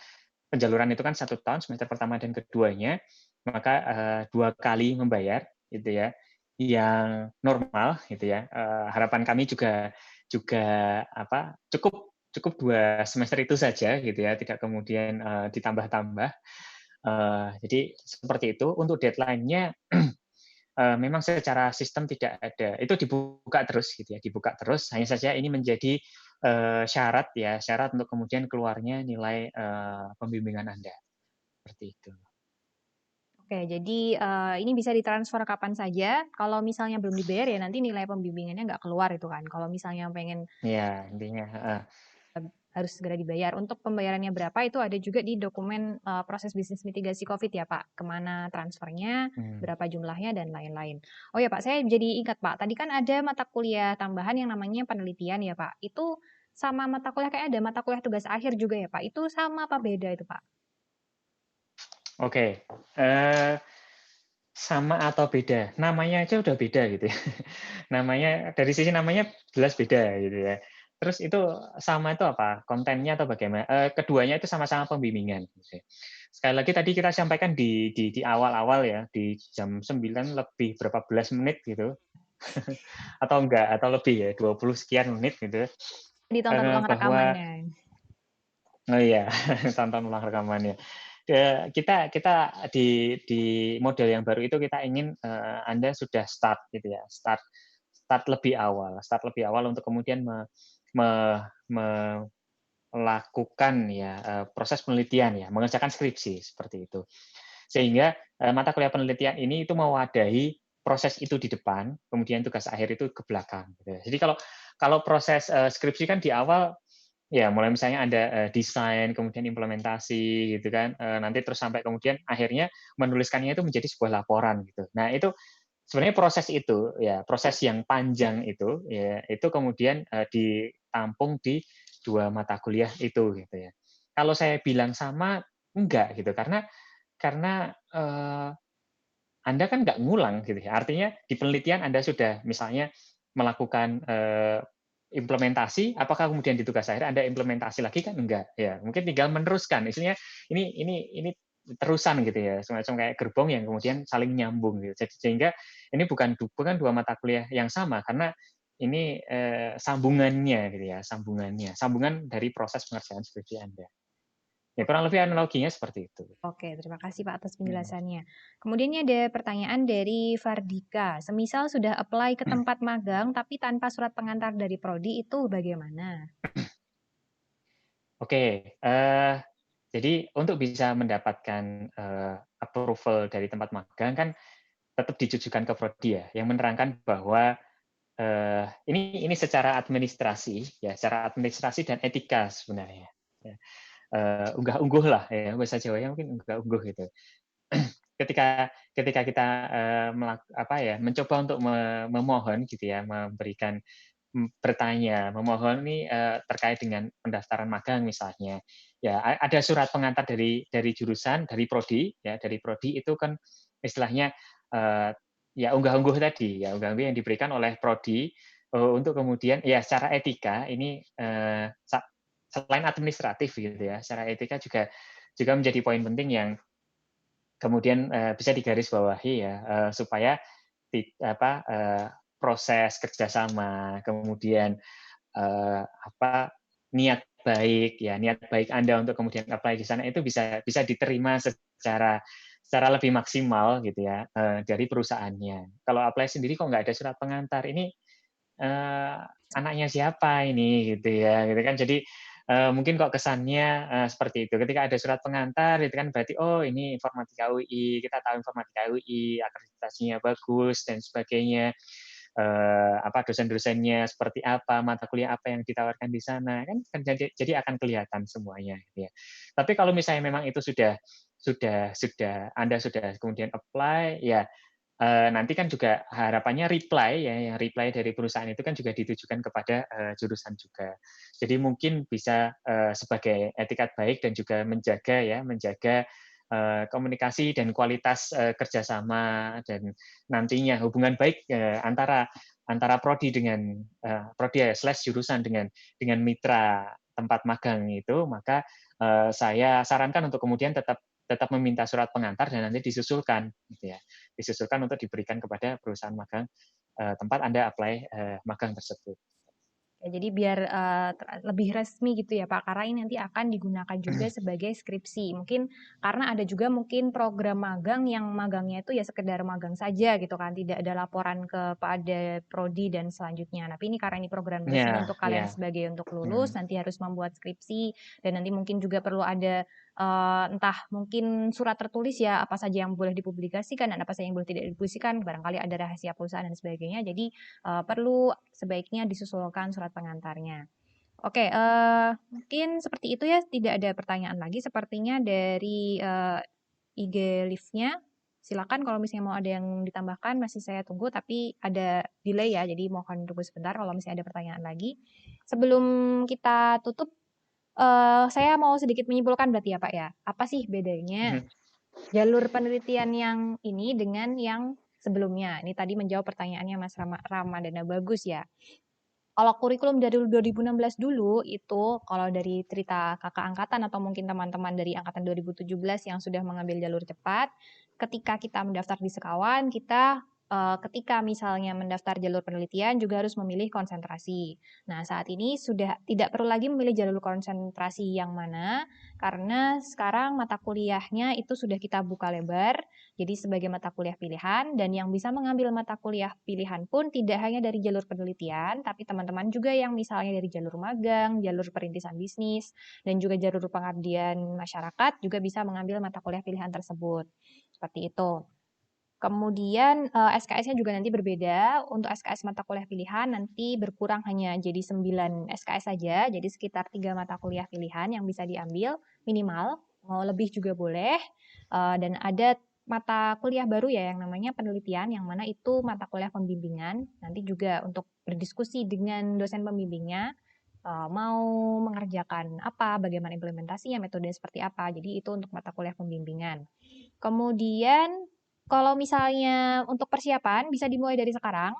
penjaluran itu kan 1 tahun, semester pertama dan keduanya, maka, 2 kali membayar gitu ya, yang normal gitu ya, harapan kami juga juga apa, cukup cukup 2 semester itu saja gitu ya, tidak kemudian, ditambah-tambah. Jadi seperti itu. Untuk deadline-nya, memang secara sistem tidak ada, itu dibuka terus gitu ya, dibuka terus, hanya saja ini menjadi, syarat ya, syarat untuk kemudian keluarnya nilai, pembimbingan Anda, seperti itu. Oke, jadi, ini bisa ditransfer kapan saja, kalau misalnya belum dibayar ya nanti nilai pembimbingannya nggak keluar itu kan. Kalau misalnya pengen Iya, intinya heeh. harus segera dibayar. Untuk pembayarannya berapa itu ada juga di dokumen, proses bisnis mitigasi Covid ya, Pak. Kemana transfernya, Mmm, berapa jumlahnya, dan lain-lain. Oh ya, Pak, saya jadi ingat, Pak, tadi kan ada mata kuliah tambahan yang namanya penelitian ya, Pak. Itu sama mata kuliah kayak ada mata kuliah tugas akhir juga ya, Pak. Itu sama apa beda itu, Pak? oke, eee, sama atau beda? Namanya aja udah beda gitu ya. Namanya dari sisi namanya jelas beda gitu ya. Terus itu sama itu apa? Kontennya atau bagaimana? Keduanya itu sama-sama pembimbingan gitu ya. Sekali lagi tadi kita sampaikan di awal-awal ya, di jam 9 lebih berapa belas menit gitu, atau enggak, atau lebih ya, 20 sekian menit gitu, Ditonton ulang bahwa rekamannya. oh iya, tonton ulang rekamannya. Kita kita di model yang baru itu kita ingin, Anda sudah start gitu ya, start start lebih awal untuk kemudian me me melakukan ya, proses penelitian ya, mengerjakan skripsi, seperti itu. Sehingga, mata kuliah penelitian ini itu mewadahi proses itu di depan, kemudian tugas akhir itu ke belakang, gitu ya. Jadi kalau kalau proses, skripsi kan di awal, ya mulai misalnya ada, desain, kemudian implementasi gitu kan, nanti terus sampai kemudian akhirnya menuliskannya itu menjadi sebuah laporan gitu. Nah itu sebenarnya proses itu ya, proses yang panjang itu ya, itu kemudian, ditampung di 2 mata kuliah itu gitu ya. Kalau saya bilang sama, enggak gitu, karena, Anda kan nggak ngulang gitu ya, artinya di penelitian Anda sudah misalnya melakukan, implementasi, apakah kemudian di tugas akhir Anda implementasi lagi kan enggak, ya mungkin tinggal meneruskan, isinya ini terusan gitu ya, semacam kayak gerbong yang kemudian saling nyambung gitu. Jadi sehingga ini bukan 2 mata kuliah yang sama, karena ini, sambungannya gitu ya, sambungan dari proses pengerjaan skripsi Anda. Ya kurang lebih analoginya seperti itu. Oke, terima kasih Pak atas Mhm. penjelasannya. Kemudian ini ada pertanyaan dari Fardika. Semisal sudah apply ke tempat magang tapi tanpa surat pengantar dari prodi itu bagaimana? Oke, jadi untuk bisa mendapatkan, approval dari tempat magang kan tetap ditujukan ke prodi ya, yang menerangkan bahwa, ini secara administrasi ya, secara administrasi dan etika sebenarnya, ya, unggah-ungguh lah ya, bahasa Jawanya mungkin unggah-ungguh gitu. Ketika ketika kita, apa ya, mencoba untuk memohon gitu ya, memberikan bertanya, memohon nih, terkait dengan pendaftaran magang misalnya. Ya, ada surat pengantar dari jurusan, dari prodi, ya, dari prodi itu kan istilahnya, eee, ya unggah-ungguh tadi, ya unggah-ungguh yang diberikan oleh prodi untuk kemudian ya secara etika ini, selain administratif gitu ya, secara etika juga menjadi poin penting yang kemudian, bisa digarisbawahi ya, supaya proses kerjasama, kemudian, niat baik ya, niat baik Anda untuk kemudian apply di sana itu bisa diterima secara secara lebih maksimal gitu ya, dari perusahaannya. Kalau apply sendiri kok nggak ada surat pengantar, ini, eee, anaknya siapa ini gitu ya, gitu kan. Jadi, mungkin kok kesannya, seperti itu. Ketika ada surat pengantar itu kan berarti, oh ini informatika UI, kita tahu informatika UI, akreditasinya bagus dan sebagainya, dosen-dosennya seperti apa, mata kuliah apa yang ditawarkan di sana, kan jadi akan kelihatan semuanya gitu ya. Tapi kalau misalnya memang itu sudah Anda sudah kemudian apply, ya nanti kan juga harapannya reply ya, yang reply dari perusahaan itu kan juga ditujukan kepada, jurusan juga. Jadi mungkin bisa, sebagai etikat baik dan juga menjaga, komunikasi dan kualitas, kerjasama dan nantinya hubungan baik, antara antara prodi dengan, prodi slash jurusan dengan mitra tempat magang itu, maka, saya sarankan untuk kemudian tetap tetap meminta surat pengantar dan nanti disusulkan gitu ya. Disusulkan untuk diberikan kepada perusahaan magang, tempat Anda apply, magang tersebut. Ya, jadi biar lebih resmi gitu ya Pak, karena ini nanti akan digunakan juga sebagai skripsi. Mungkin karena ada juga mungkin program magang yang magangnya itu ya sekedar magang saja gitu kan, tidak ada laporan kepada prodi dan selanjutnya. Tapi ini karena ini program resmi Iya untuk iya, kalian sebagai untuk lulus, mhm. nanti harus membuat skripsi dan nanti mungkin juga perlu ada entah mungkin surat tertulis ya apa saja yang boleh dipublikasikan dan apa saja yang boleh tidak dipublikasikan, barangkali ada rahasia perusahaan dan sebagainya. Jadi perlu sebaiknya disusulkan surat pengantarnya. Oke, mungkin seperti itu ya, tidak ada pertanyaan lagi sepertinya dari IG Live-nya. Silakan kalau misalnya mau ada yang ditambahkan, masih saya tunggu, tapi ada delay ya, jadi mohon tunggu sebentar kalau misalnya ada pertanyaan lagi. Sebelum kita tutup, saya mau sedikit menyimpulkan berarti ya Pak ya, apa sih bedanya Mhm. jalur penelitian yang ini dengan yang sebelumnya? Ini tadi menjawab pertanyaannya Mas Ramadana bagus ya. Kalau kurikulum dari 2016 dulu itu kalau dari cerita kakak angkatan atau mungkin teman-teman dari angkatan 2017 yang sudah mengambil jalur cepat, ketika kita mendaftar di Sekawan, kita ketika misalnya mendaftar jalur penelitian juga harus memilih konsentrasi. Nah, saat ini sudah tidak perlu lagi memilih jalur konsentrasi yang mana karena sekarang mata kuliahnya itu sudah kita buka lebar jadi sebagai mata kuliah pilihan dan yang bisa mengambil mata kuliah pilihan pun tidak hanya dari jalur penelitian, tapi teman-teman juga yang misalnya dari jalur magang, jalur perintisan bisnis, dan juga jalur pengabdian masyarakat juga bisa mengambil mata kuliah pilihan tersebut. Seperti itu. Kemudian SKS-nya juga nanti berbeda. Untuk SKS mata kuliah pilihan nanti berkurang hanya jadi 9 SKS saja, jadi sekitar 3 mata kuliah pilihan yang bisa diambil minimal, mau lebih juga boleh. Dan ada mata kuliah baru ya yang namanya penelitian, yang mana itu mata kuliah pembimbingan. Nanti juga untuk berdiskusi dengan dosen pembimbingnya, mau mengerjakan apa, bagaimana implementasinya, metode seperti apa. Jadi itu untuk mata kuliah pembimbingan. Kemudian kalau misalnya untuk persiapan bisa dimulai dari sekarang.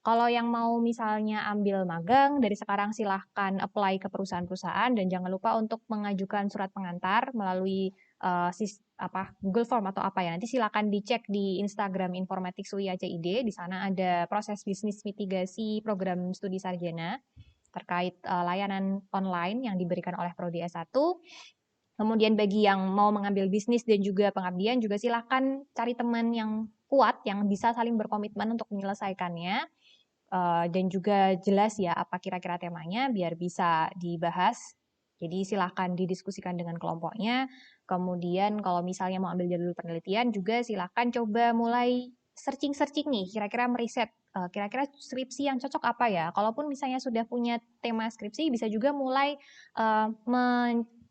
Kalau yang mau misalnya ambil magang dari sekarang silahkan apply ke perusahaan-perusahaan dan jangan lupa untuk mengajukan surat pengantar melalui Google Form atau apa ya. Nanti silakan dicek di Instagram Informatics UI ACID. Di sana ada proses bisnis mitigasi program studi sarjana terkait layanan online yang diberikan oleh Prodi S1. Kemudian bagi yang mau mengambil bisnis dan juga pengabdian juga silahkan cari teman yang kuat yang bisa saling berkomitmen untuk menyelesaikannya dan juga jelas ya apa kira-kira temanya biar bisa dibahas. Jadi silahkan didiskusikan dengan kelompoknya. Kemudian kalau misalnya mau ambil jalur penelitian juga silahkan coba mulai searching-searching nih, kira-kira meriset kira-kira skripsi yang cocok apa ya. Kalaupun misalnya sudah punya tema skripsi, bisa juga mulai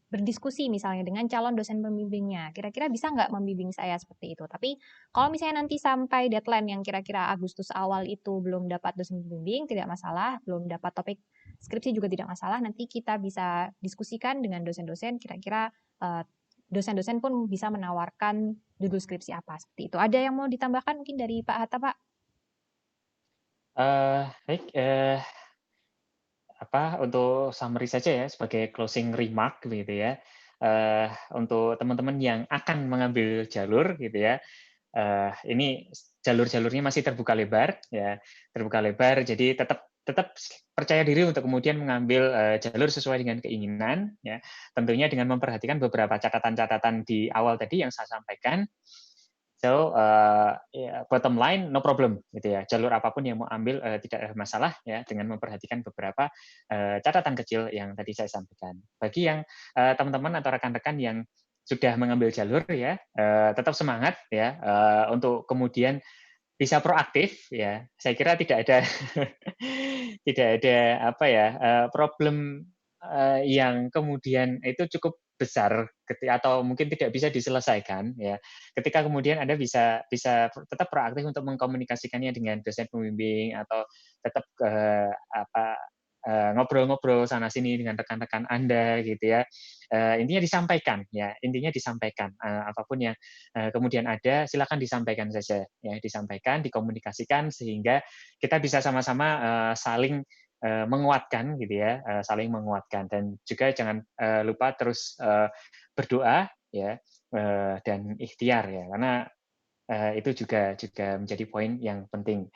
berdiskusi misalnya dengan calon dosen pembimbingnya. Kira-kira bisa nggak membimbing saya seperti itu. Tapi kalau misalnya nanti sampai deadline yang kira-kira Agustus awal itu belum dapat dosen pembimbing, tidak masalah. Belum dapat topik skripsi juga tidak masalah. Nanti kita bisa diskusikan dengan dosen-dosen, kira-kira dosen-dosen pun bisa menawarkan judul skripsi apa seperti itu. Ada yang mau ditambahkan mungkin dari Pak Hatta, Pak? Baik, untuk summary saja ya, sebagai closing remark gitu ya, untuk teman-teman yang akan mengambil jalur gitu ya, ini jalur-jalurnya masih terbuka lebar ya, terbuka lebar, jadi tetap tetap percaya diri untuk kemudian mengambil, jalur sesuai dengan keinginan ya, tentunya dengan memperhatikan beberapa catatan-catatan di awal tadi yang saya sampaikan. So, ya bottom line no problem gitu ya, jalur apapun yang mau ambil, tidak ada masalah ya dengan memperhatikan beberapa, catatan kecil yang tadi saya sampaikan. Bagi yang, teman-teman atau rekan-rekan yang sudah mengambil jalur ya, tetap semangat ya, untuk kemudian bisa proaktif ya. Saya kira tidak ada tidak ada problem, yang kemudian itu cukup besar atau mungkin tidak bisa diselesaikan ya. Ketika kemudian Anda bisa bisa tetap proaktif untuk mengkomunikasikannya dengan dosen pembimbing atau tetap, ngobrol-ngobrol sana sini dengan rekan-rekan Anda gitu ya. Intinya disampaikan ya, intinya disampaikan, apapun yang, kemudian ada silakan disampaikan saja ya, disampaikan, dikomunikasikan sehingga kita bisa sama-sama, saling, menguatkan gitu ya, saling menguatkan dan juga jangan, lupa terus, berdoa ya, dan ikhtiar ya, karena itu juga juga menjadi poin yang penting.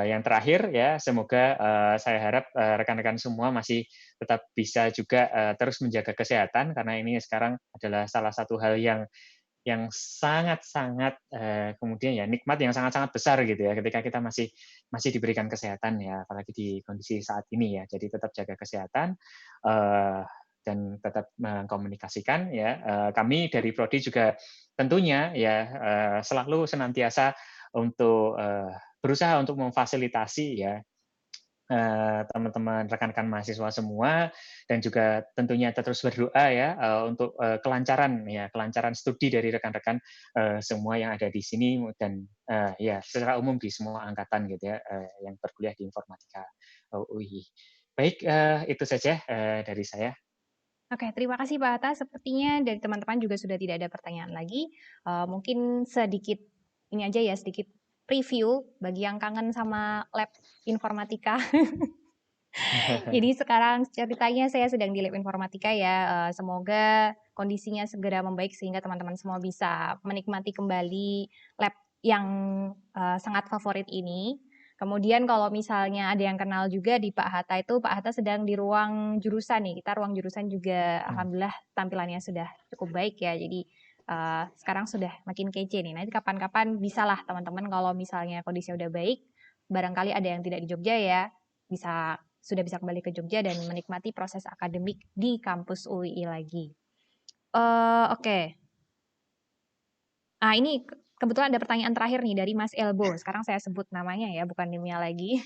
Yang terakhir ya, semoga, saya harap, rekan-rekan semua masih tetap bisa juga, terus menjaga kesehatan karena ini sekarang adalah salah satu hal yang sangat-sangat, kemudian ya nikmat yang sangat-sangat besar gitu ya, ketika kita masih masih diberikan kesehatan ya, apalagi di kondisi saat ini ya. Jadi tetap jaga kesehatan, eee, dan tetap mengkomunikasikan ya. Kami dari prodi juga tentunya ya, selalu senantiasa untuk, berusaha untuk memfasilitasi ya, teman-teman rekan-rekan mahasiswa semua dan juga tentunya terus berdoa ya, untuk, kelancaran studi dari rekan-rekan, semua yang ada di sini dan, ya secara umum di semua angkatan gitu ya, yang berkuliah di informatika, UI. Baik, itu saja, dari saya. Oke, terima kasih Pak Hatta. Sepertinya dari teman-teman juga sudah tidak ada pertanyaan lagi. Mungkin sedikit ini aja ya, sedikit preview bagi yang kangen sama lab informatika. Jadi sekarang ceritanya saya sedang di lab informatika ya. Semoga kondisinya segera membaik sehingga teman-teman semua bisa menikmati kembali lab yang sangat favorit ini. Kemudian kalau misalnya ada yang kenal juga di Pak Hatta itu, Pak Hatta sedang di ruang jurusan nih. Kita ruang jurusan juga Hmm. alhamdulillah tampilannya sudah cukup baik ya. Jadi sekarang sudah makin kece nih. Nanti kapan-kapan bisalah teman-teman kalau misalnya kondisinya udah baik, barangkali ada yang tidak di Jogja ya, sudah bisa kembali ke Jogja dan menikmati proses akademik di kampus UII lagi. Oke. Ini kebetulan ada pertanyaan terakhir nih dari Mas Elbo. Sekarang saya sebut namanya ya, bukan nimnya lagi.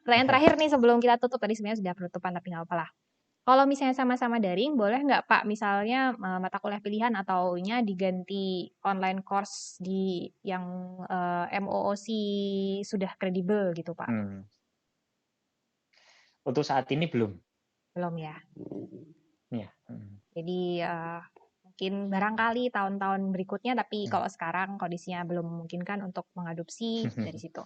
Pertanyaan terakhir nih sebelum kita tutup, tadi sebenarnya sudah penutupan tapi nggak apa-apa lah. Kalau misalnya sama-sama daring, boleh nggak Pak misalnya mata kuliah pilihan atau nya diganti online course di yang MOOC sudah kredibel gitu Pak? Hmm. Untuk saat ini belum. Belum ya? Ya. Hmm. Jadi mungkin barangkali tahun-tahun berikutnya, tapi Hmm. kalau sekarang kondisinya belum memungkinkan untuk mengadopsi dari situ.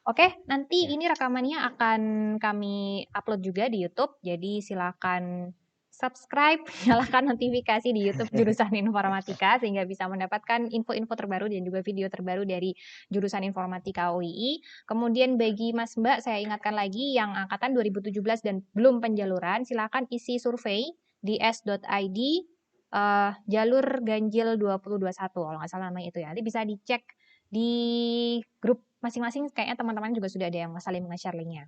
Oke, nanti Ya. ini rekamannya akan kami upload juga di YouTube, jadi silakan subscribe, nyalakan notifikasi di YouTube jurusan Informatika sehingga bisa mendapatkan info-info terbaru dan juga video terbaru dari jurusan Informatika UII. Kemudian bagi Mas Mbak, saya ingatkan lagi yang angkatan 2017 dan belum penjaluran, silakan isi survei di s.id jalur ganjil 2021 kalau nggak salah namanya itu ya. Nanti bisa dicek di grup masing-masing, kayaknya teman-teman juga sudah ada yang saling nge-share linknya.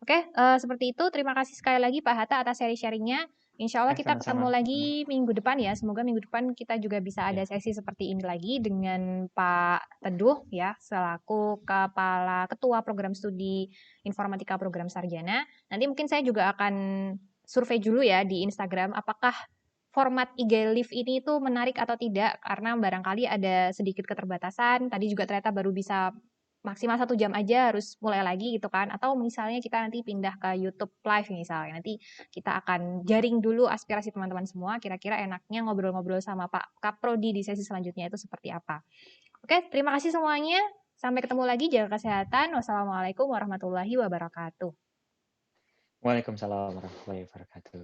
Oke, seperti itu. Terima kasih sekali lagi Pak Hatta atas sharing-sharingnya. Insya Allah kita ketemu Sama-sama. lagi minggu depan ya. Semoga minggu depan kita juga bisa ada Ya. sesi seperti ini lagi dengan Pak Teduh ya, selaku Kepala Ketua Program Studi Informatika Program Sarjana. Nanti mungkin saya juga akan survei dulu ya di Instagram, apakah format IG Live ini tuh menarik atau tidak, karena barangkali ada sedikit keterbatasan. Tadi juga ternyata baru bisa maksimal 1 jam aja harus mulai lagi gitu kan. Atau misalnya kita nanti pindah ke YouTube Live misalnya. Nanti kita akan jaring dulu aspirasi teman-teman semua, kira-kira enaknya ngobrol-ngobrol sama Pak Kaprodi di sesi selanjutnya itu seperti apa. Oke, terima kasih semuanya. Sampai ketemu lagi, jaga kesehatan. Wassalamualaikum warahmatullahi wabarakatuh. Waalaikumsalam warahmatullahi wabarakatuh.